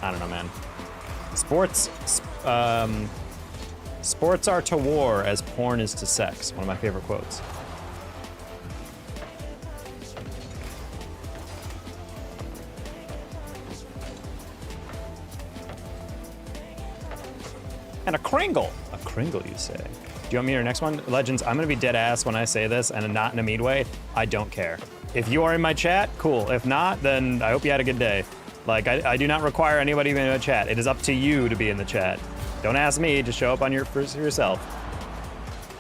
I don't know, man. Sports are to war as porn is to sex. One of my favorite quotes. And a Kringle. A Kringle, you say. Do you want me to your next one? Legends, I'm gonna be dead ass when I say this, and not in a mean way. I don't care. If you are in my chat, cool. If not, then I hope you had a good day. Like, I do not require anybody to be in the chat. It is up to you to be in the chat. Don't ask me, just show up on for yourself.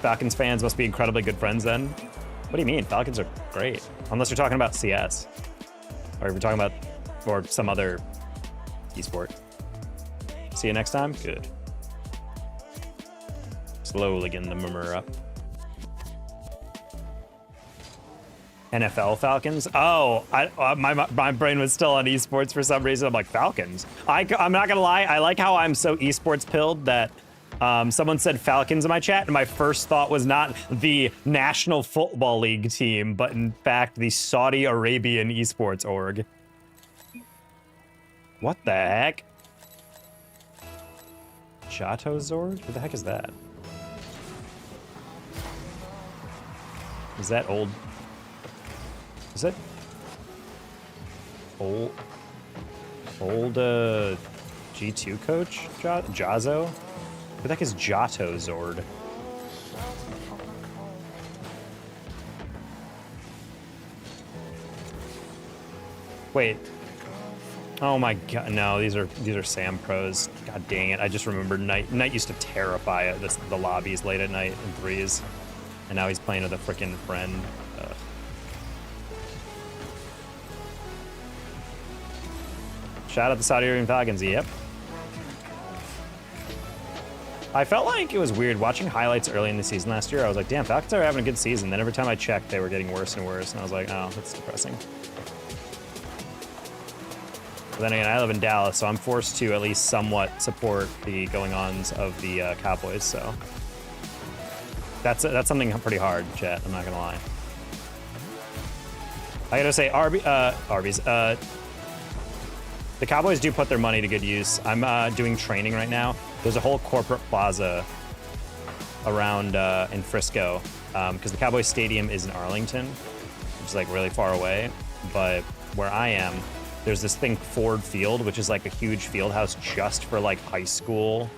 Falcons fans must be incredibly good friends then. What do you mean? Falcons are great. Unless you're talking about CS. Or if you're talking about, or some other esport. See you next time? Good. Slowly getting the murmur up. NFL Falcons? Oh, my brain was still on esports for some reason. I'm like, Falcons? I'm not gonna lie, I like how I'm so esports pilled that someone said Falcons in my chat, and my first thought was not the National Football League team, but in fact the Saudi Arabian esports org. What the heck? Chatozord? What the heck is that? Is that old? Is it old G2 coach Jazo? What the heck is Jatozord? Wait. Oh my God! No, these are Sam pros. God dang it! I just remembered Knight used to terrify the lobbies late at night in threes. And now he's playing with a freaking friend. Ugh. Shout out the Saudi Arabian Falcons, yep. I felt like it was weird watching highlights early in the season last year. I was like, damn, Falcons are having a good season. Then every time I checked, they were getting worse and worse. And I was like, oh, that's depressing. But then again, I live in Dallas, so I'm forced to at least somewhat support the going-ons of the Cowboys, so. That's something pretty hard, chat. I'm not gonna lie. I gotta say, Arby's. The Cowboys do put their money to good use. I'm doing training right now. There's a whole corporate plaza around in Frisco, because the Cowboys Stadium is in Arlington, which is like really far away. But where I am, there's this thing Ford Field, which is like a huge field house just for like high school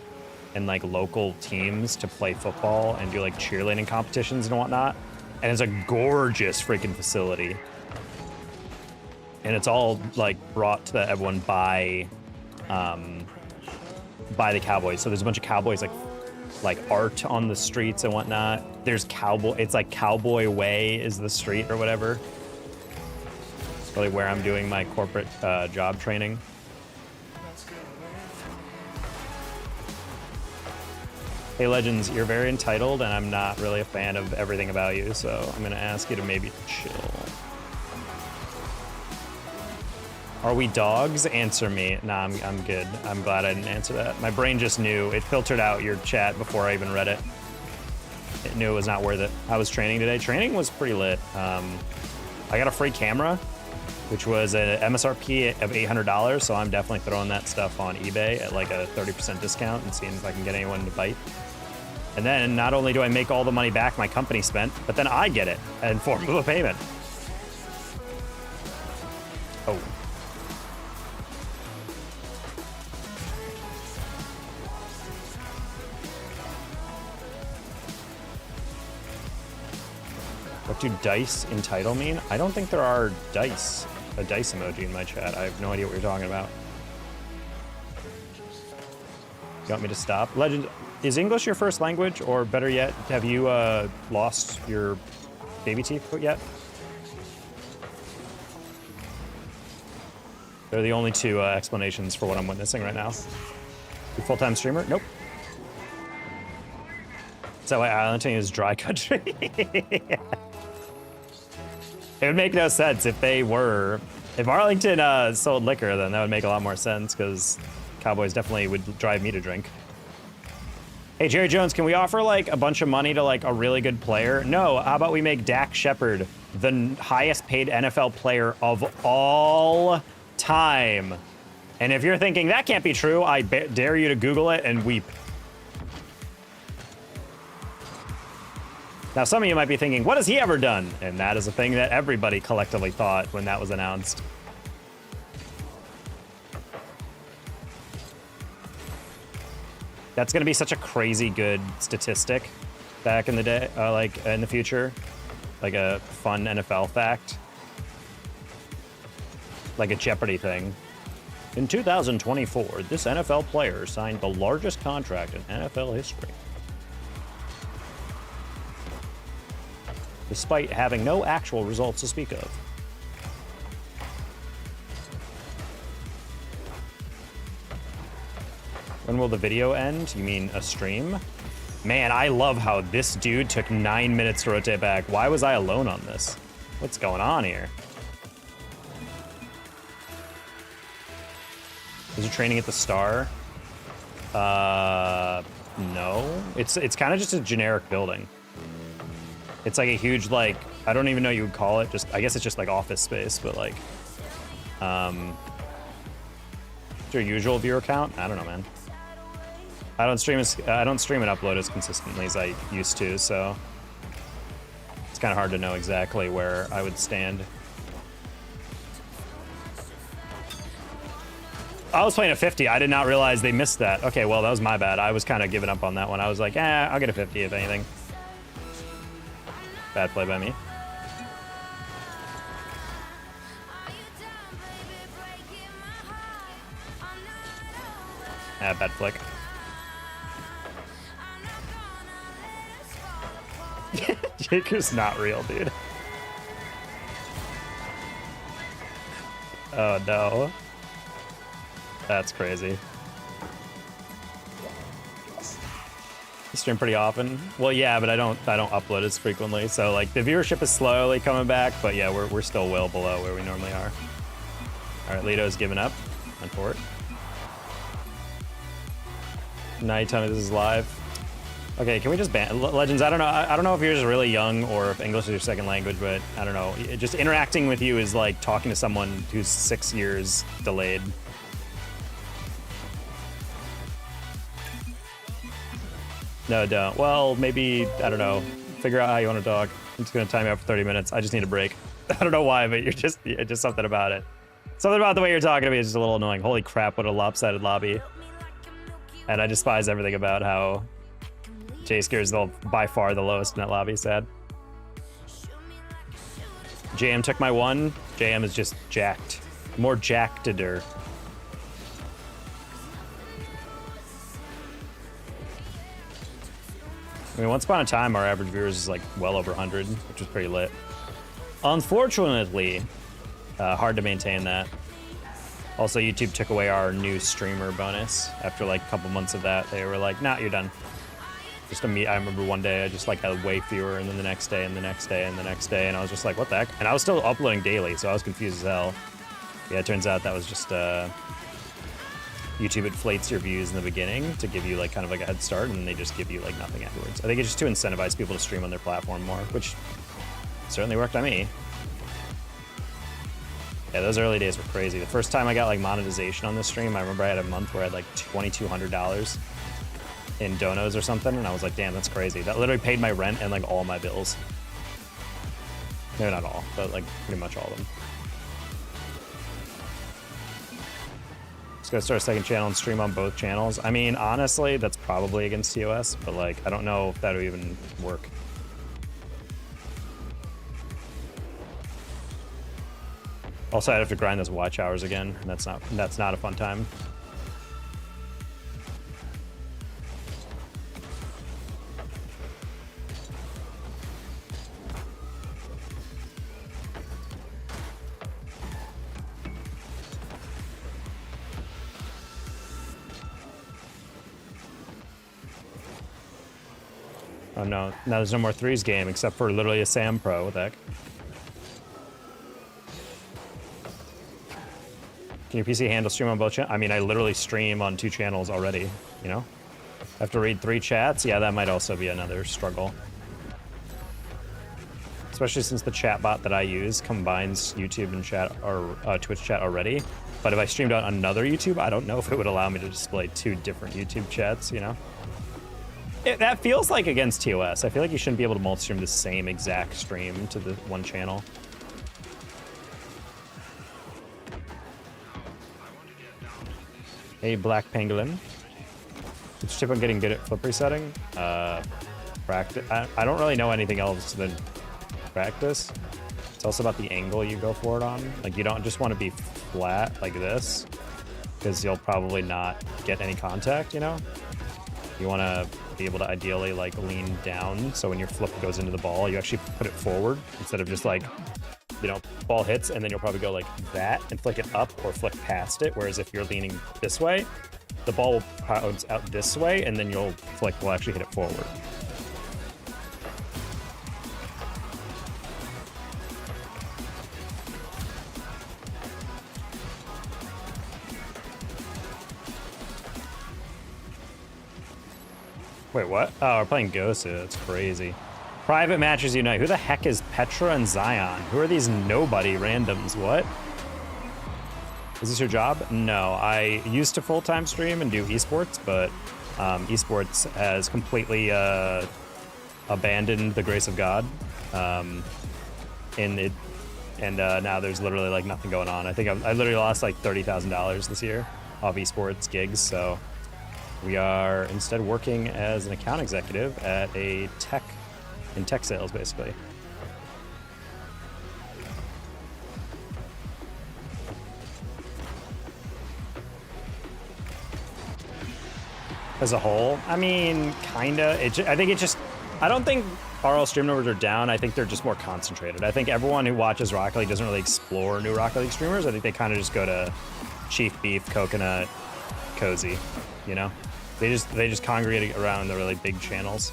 and like local teams to play football and do like cheerleading competitions and whatnot. And it's a gorgeous freaking facility. And it's all like brought to everyone by the Cowboys. So there's a bunch of Cowboys like art on the streets and whatnot. There's it's like Cowboy Way is the street or whatever. It's really where I'm doing my corporate job training. Hey Legends, you're very entitled and I'm not really a fan of everything about you, so I'm gonna ask you to maybe chill. Are we dogs? Answer me. Nah, I'm good. I'm glad I didn't answer that. My brain just knew. It filtered out your chat before I even read it. It knew it was not worth it. I was training today. Training was pretty lit. I got a free camera, which was an MSRP of $800, so I'm definitely throwing that stuff on eBay at like a 30% discount and seeing if I can get anyone to bite. And then not only do I make all the money back my company spent, but then I get it in form of a payment. Oh. What do dice in title mean? I don't think there are dice, a dice emoji in my chat. I have no idea what you're talking about. You want me to stop? Legend, is English your first language, or better yet, have you lost your baby teeth yet? They're the only two explanations for what I'm witnessing right now. You full-time streamer? Nope. Is that why Arlington is dry country? It would make no sense if they were. If Arlington sold liquor, then that would make a lot more sense, because Cowboys definitely would drive me to drink. Hey, Jerry Jones, can we offer like a bunch of money to like a really good player? No, how about we make Dak Shepard the highest paid NFL player of all time? And if you're thinking that can't be true, I dare you to Google it and weep. Now, some of you might be thinking, what has he ever done? And that is a thing that everybody collectively thought when that was announced. That's going to be such a crazy good statistic back in the day, like in the future. Like a fun NFL fact. Like a Jeopardy thing. In 2024, this NFL player signed the largest contract in NFL history, despite having no actual results to speak of. When will the video end? You mean a stream? Man, I love how this dude took 9 minutes to rotate back. Why was I alone on this? What's going on here? Is he training at the Star? No. It's kind of just a generic building. It's like a huge, like, I don't even know what you would call it. Just, I guess it's just like office space, but like, what's your usual viewer count? I don't know, man. I don't stream and upload as consistently as I used to, so it's kind of hard to know exactly where I would stand. I was playing a 50. I did not realize they missed that. Okay, well, that was my bad. I was kind of giving up on that one. I was like, I'll get a 50 if anything. Bad play by me. Bad flick. Jaker's not real, dude. Oh no. That's crazy. You stream pretty often? Well, yeah, but I don't upload as frequently. So like the viewership is slowly coming back, but yeah, we're still well below where we normally are. All right, Lito's giving up on port. Now you tell me this is live. Okay, can we just ban Legends? I don't know if you're just really young or if English is your second language, but I don't know. Just interacting with you is like talking to someone who's 6 years delayed. No, don't. Well, maybe, I don't know. Figure out how you want to talk. I'm just gonna time you out for 30 minutes. I just need a break. I don't know why, but just something about it. Something about the way you're talking to me is just a little annoying. Holy crap, what a lopsided lobby. And I despise everything about how J-Scare is by far the lowest in that lobby, sad. JM took my one. JM is just jacked. More jackeder. I mean, once upon a time, our average viewers is like well over 100, which was pretty lit. Unfortunately, hard to maintain that. Also, YouTube took away our new streamer bonus. After like a couple months of that, they were like, nah, you're done. Just I remember one day I just like had way fewer, and then the next day, and the next day, and the next day, and I was just like, what the heck? And I was still uploading daily, so I was confused as hell. Yeah, it turns out that was just YouTube inflates your views in the beginning to give you like kind of like a head start, and then they just give you like nothing afterwards. I think it's just to incentivize people to stream on their platform more, which certainly worked on me. Yeah, those early days were crazy. The first time I got like monetization on this stream, I remember I had a month where I had like $2,200 in donos or something, and I was like, damn, that's crazy. That literally paid my rent and like all my bills. No, not all, but like pretty much all of them. Just gotta start a second channel and stream on both channels. I mean, honestly, that's probably against TOS, but like, I don't know if that would even work. Also, I'd have to grind those watch hours again, and that's not a fun time. Oh no, now there's no more threes game except for literally a Sam Pro. What the heck? Can your PC handle stream on both channels? I mean, I literally stream on 2 channels already, you know? I have to read 3 chats? Yeah, that might also be another struggle. Especially since the chat bot that I use combines YouTube and chat or Twitch chat already. But if I streamed on another YouTube, I don't know if it would allow me to display 2 different YouTube chats, you know? That feels like against TOS. I feel like you shouldn't be able to multi-stream the same exact stream to the one channel. Hey, Black Pangolin. Which tip on getting good at flip resetting? Practice. I don't really know anything else than practice. It's also about the angle you go for it on. Like, you don't just want to be flat like this, because you'll probably not get any contact, you know? You want to be able to ideally like lean down, so when your flip goes into the ball, you actually put it forward instead of just like, you know, ball hits and then you'll probably go like that and flick it up or flick past it. Whereas if you're leaning this way, the ball will bounce out this way and then your flick will actually hit it forward. Wait, what? Oh, we're playing Gosu. That's crazy. Private matches unite. Who the heck is Petra and Zion? Who are these nobody randoms? What? Is this your job? No, I used to full-time stream and do esports, but esports has completely abandoned the grace of God. Now there's literally like nothing going on. I think I literally lost like $30,000 this year off esports gigs, so we are instead working as an account executive at a tech sales, basically. As a whole, I mean, kinda. I don't think RL stream numbers are down. I think they're just more concentrated. I think everyone who watches Rocket League doesn't really explore new Rocket League streamers. I think they kind of just go to Chief Beef, Coconut, Cozy, you know? They just congregate around the really big channels.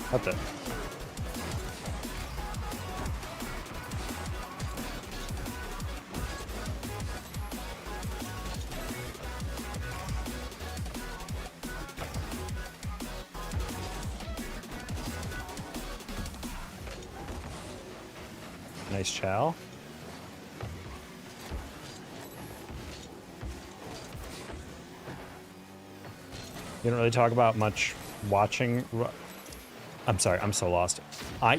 What the? Nice chow. You don't really talk about much watching. I'm sorry, I'm so lost.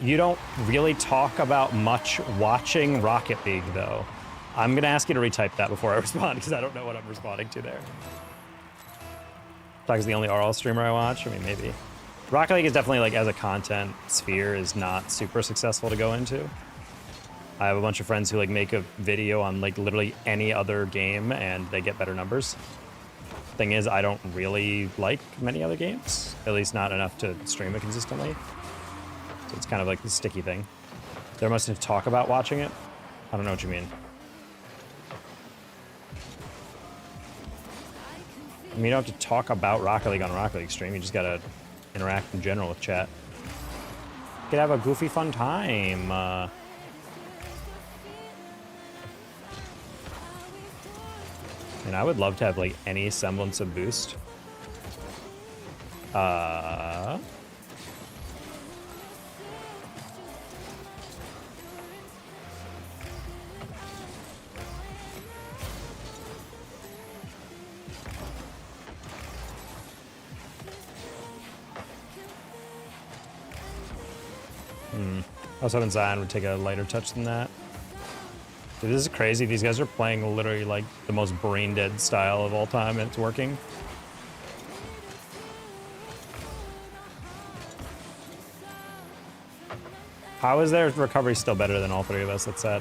You don't really talk about much watching Rocket League, though. I'm gonna ask you to retype that before I respond, because I don't know what I'm responding to there. Talk is the only RL streamer I watch. I mean, maybe. Rocket League is definitely, like, as a content sphere, is not super successful to go into. I have a bunch of friends who like make a video on like literally any other game and they get better numbers. Thing is, I don't really like many other games, at least not enough to stream it consistently. So it's kind of like the sticky thing. There must have talk about watching it. I don't know what you mean. I mean, you don't have to talk about Rocket League on Rocket League stream. You just gotta interact in general with chat. You could have a goofy, fun time. And I would love to have like any semblance of boost. I was hoping Zion would take a lighter touch than that. Dude, this is crazy. These guys are playing literally like the most brain dead style of all time, and it's working. How is their recovery still better than all three of us? That's sad.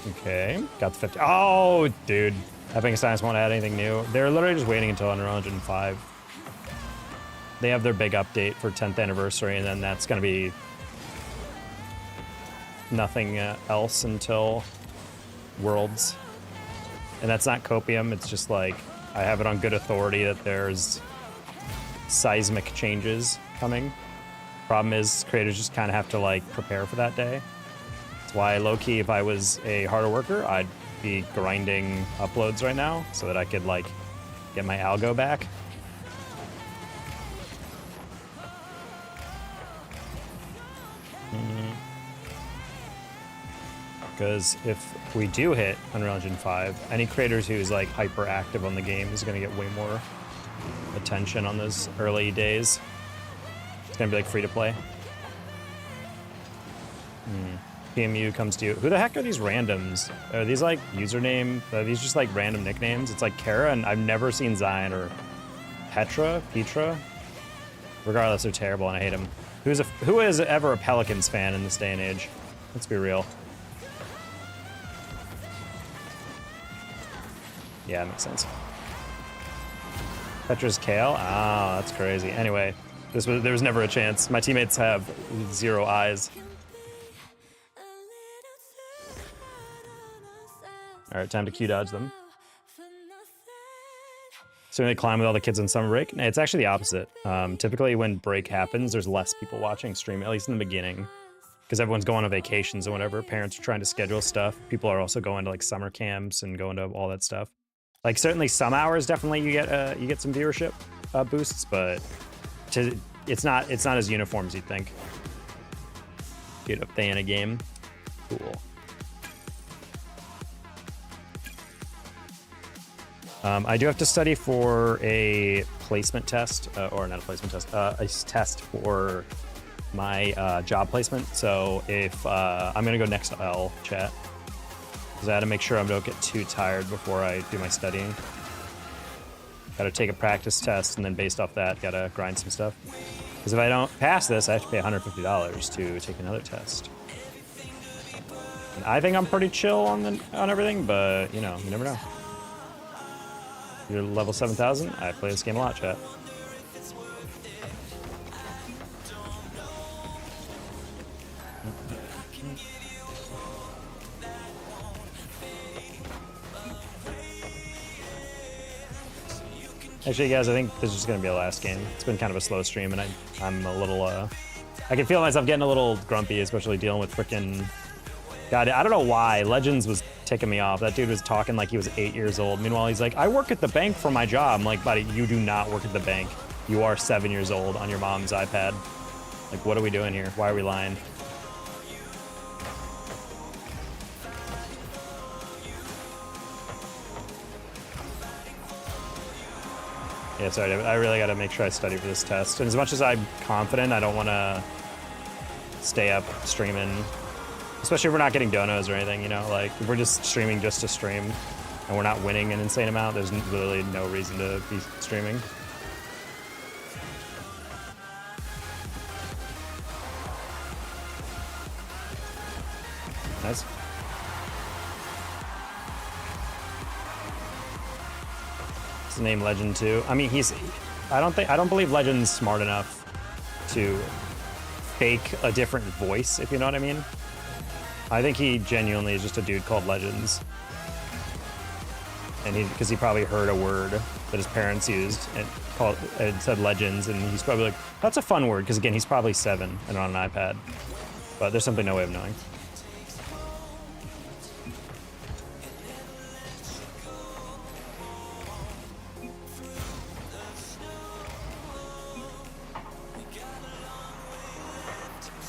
Okay, got the 50. Oh, dude. Epic Science won't add anything new. They're literally just waiting until Unreal Engine 5. They have their big update for 10th anniversary, and then that's going to be nothing else until Worlds. And that's not copium, it's just like, I have it on good authority that there's seismic changes coming. Problem is, creators just kind of have to like prepare for that day. That's why low-key, if I was a harder worker, I'd be grinding uploads right now so that I could like get my algo back. Because if we do hit Unreal Engine 5, any creators who's like hyper active on the game is going to get way more attention on those early days. It's going to be like free to play. PMU comes to you. Who the heck are these randoms? Are these like username? Are these just like random nicknames? It's like Kara, and I've never seen Zion or Petra. Regardless, they're terrible and I hate them. Who is ever a Pelicans fan in this day and age? Let's be real. Yeah, that makes sense. Petra's Kale? Ah, that's crazy. Anyway, there was never a chance. My teammates have 0 eyes. All right, time to Q-dodge them. So they climb with all the kids on summer break? It's actually the opposite. Typically when break happens, there's less people watching stream, at least in the beginning. Because everyone's going on vacations or whatever. Parents are trying to schedule stuff. People are also going to like summer camps and going to all that stuff. Like certainly some hours, definitely you get some viewership boosts, but it's not as uniform as you'd think. Get up there in a game, cool. I do have to study for a placement test, or not a placement test, a test for my job placement. So if I'm gonna go next to L, chat. Because I had to make sure I don't get too tired before I do my studying. Gotta take a practice test, and then based off that, gotta grind some stuff. Because if I don't pass this, I have to pay $150 to take another test. And I think I'm pretty chill on everything, but you know, you never know. You're level 7,000. I play this game a lot, chat. Actually, guys, I think this is going to be the last game. It's been kind of a slow stream, and I'm a little, I can feel myself getting a little grumpy, especially dealing with frickin'... God, I don't know why. Legends was ticking me off. That dude was talking like he was 8 years old. Meanwhile, he's like, I work at the bank for my job. I'm like, buddy, you do not work at the bank. You are 7 years old on your mom's iPad. Like, what are we doing here? Why are we lying? Yeah, sorry, I really got to make sure I study for this test. And as much as I'm confident, I don't want to stay up streaming, especially if we're not getting donos or anything, you know? Like, if we're just streaming just to stream and we're not winning an insane amount, there's literally no reason to be streaming. Nice. His name Legend too. I mean, I don't believe Legend's smart enough to fake a different voice, if you know what I mean. I think he genuinely is just a dude called Legends. And because he probably heard a word that his parents used and said Legends, and he's probably like, that's a fun word, because again, he's probably 7 and on an iPad. But there's simply no way of knowing.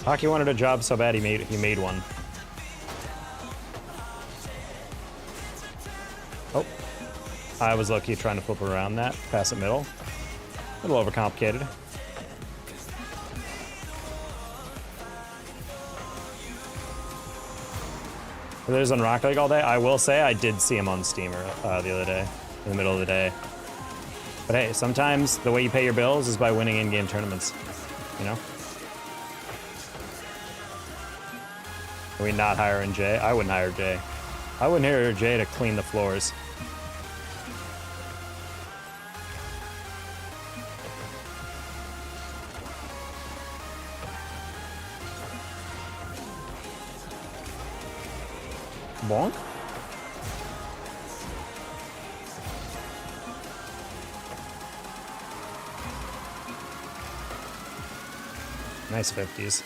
Hockey wanted a job so bad he made one. Oh, I was low-key trying to flip around that, pass it middle. A little overcomplicated. If there's on Rocket League all day, I will say I did see him on Steamer the other day, in the middle of the day. But hey, sometimes the way you pay your bills is by winning in-game tournaments, you know? Are we not hiring Jay? I wouldn't hire Jay. I wouldn't hire Jay to clean the floors. Bonk? Nice 50s.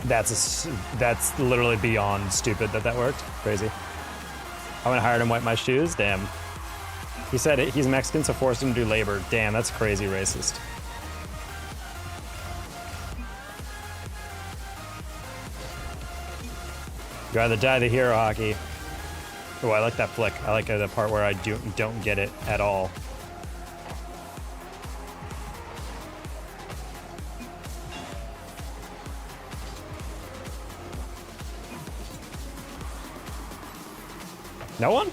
That's literally beyond stupid that worked. Crazy. I went and hired him wipe my shoes. Damn. He said he's Mexican, so forced him to do labor. Damn, that's crazy racist. You either die the hero hockey. Oh, I like that flick. I like the part where I don't get it at all. No one?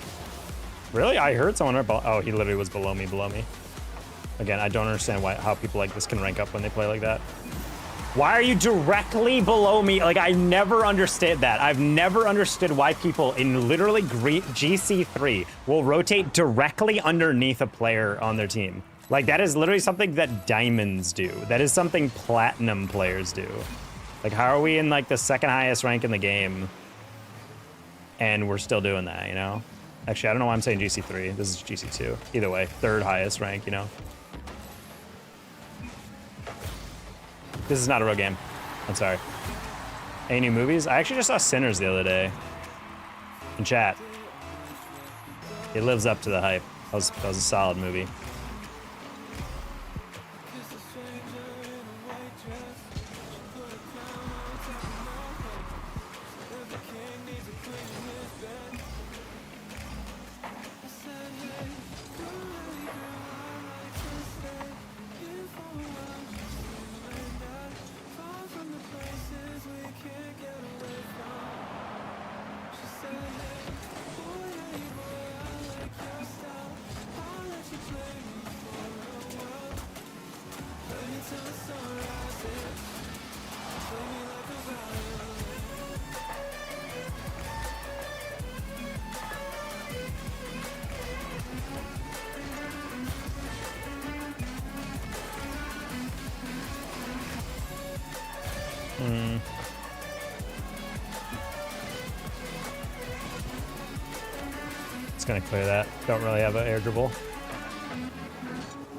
Really? I heard someone. Oh, he literally was below me. Again, I don't understand how people like this can rank up when they play like that. Why are you directly below me? Like, I never understood that. I've never understood why people in literally GC3 will rotate directly underneath a player on their team. Like, that is literally something that diamonds do. That is something platinum players do. Like, how are we in, like, the second highest rank in the game and we're still doing that, you know? Actually, I don't know why I'm saying GC3. This is GC2. Either way, third highest rank, you know? This is not a real game. I'm sorry. Any new movies? I actually just saw Sinners the other day. In chat. It lives up to the hype. That was a solid movie. It's gonna clear that. Don't really have an air dribble.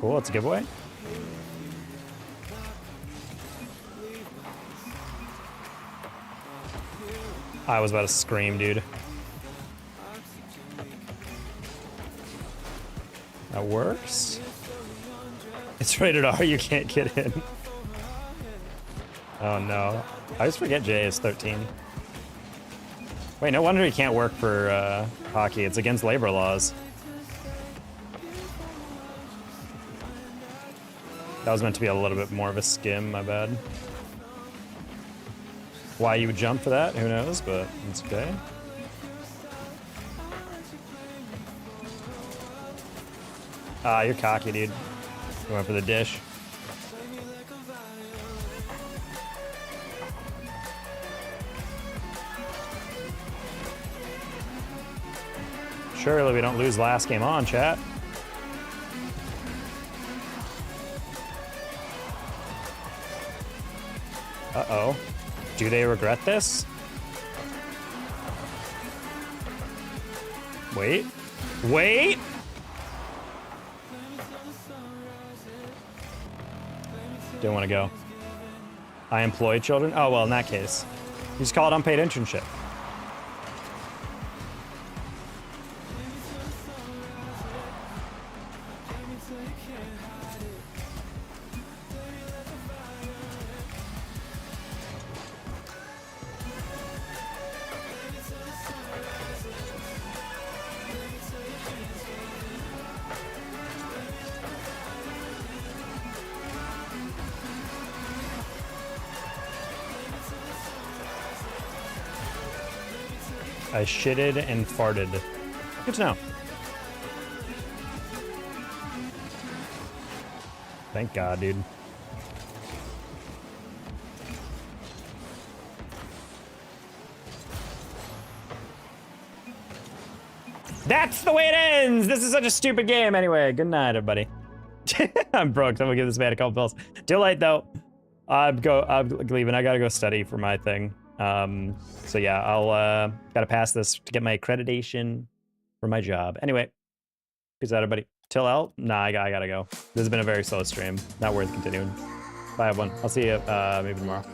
Cool, it's a giveaway. I was about to scream, dude. That works. It's rated R, you can't get in. Oh no. I always forget Jay is 13. Wait, no wonder he can't work for hockey. It's against labor laws. That was meant to be a little bit more of a skim, my bad. Why you would jump for that, who knows, but it's okay. Ah, you're cocky, dude. You went for the dish. Surely we don't lose last game on, chat. Uh-oh. Do they regret this? Wait. Wait! Didn't want to go. I employ children? Oh, well, in that case. You just call it unpaid internship. I shitted and farted. Good to know. Thank God, dude. That's the way it ends! This is such a stupid game. Anyway, good night, everybody. I'm broke, so I'm gonna give this man a couple pills. Too late, though. I'm leaving. I gotta go study for my thing. So yeah, I'll gotta pass this to get my accreditation for my job. Anyway, peace out, everybody. Till out? Nah, I gotta go. This has been a very slow stream. Not worth continuing. Bye, everyone. I'll see you maybe tomorrow.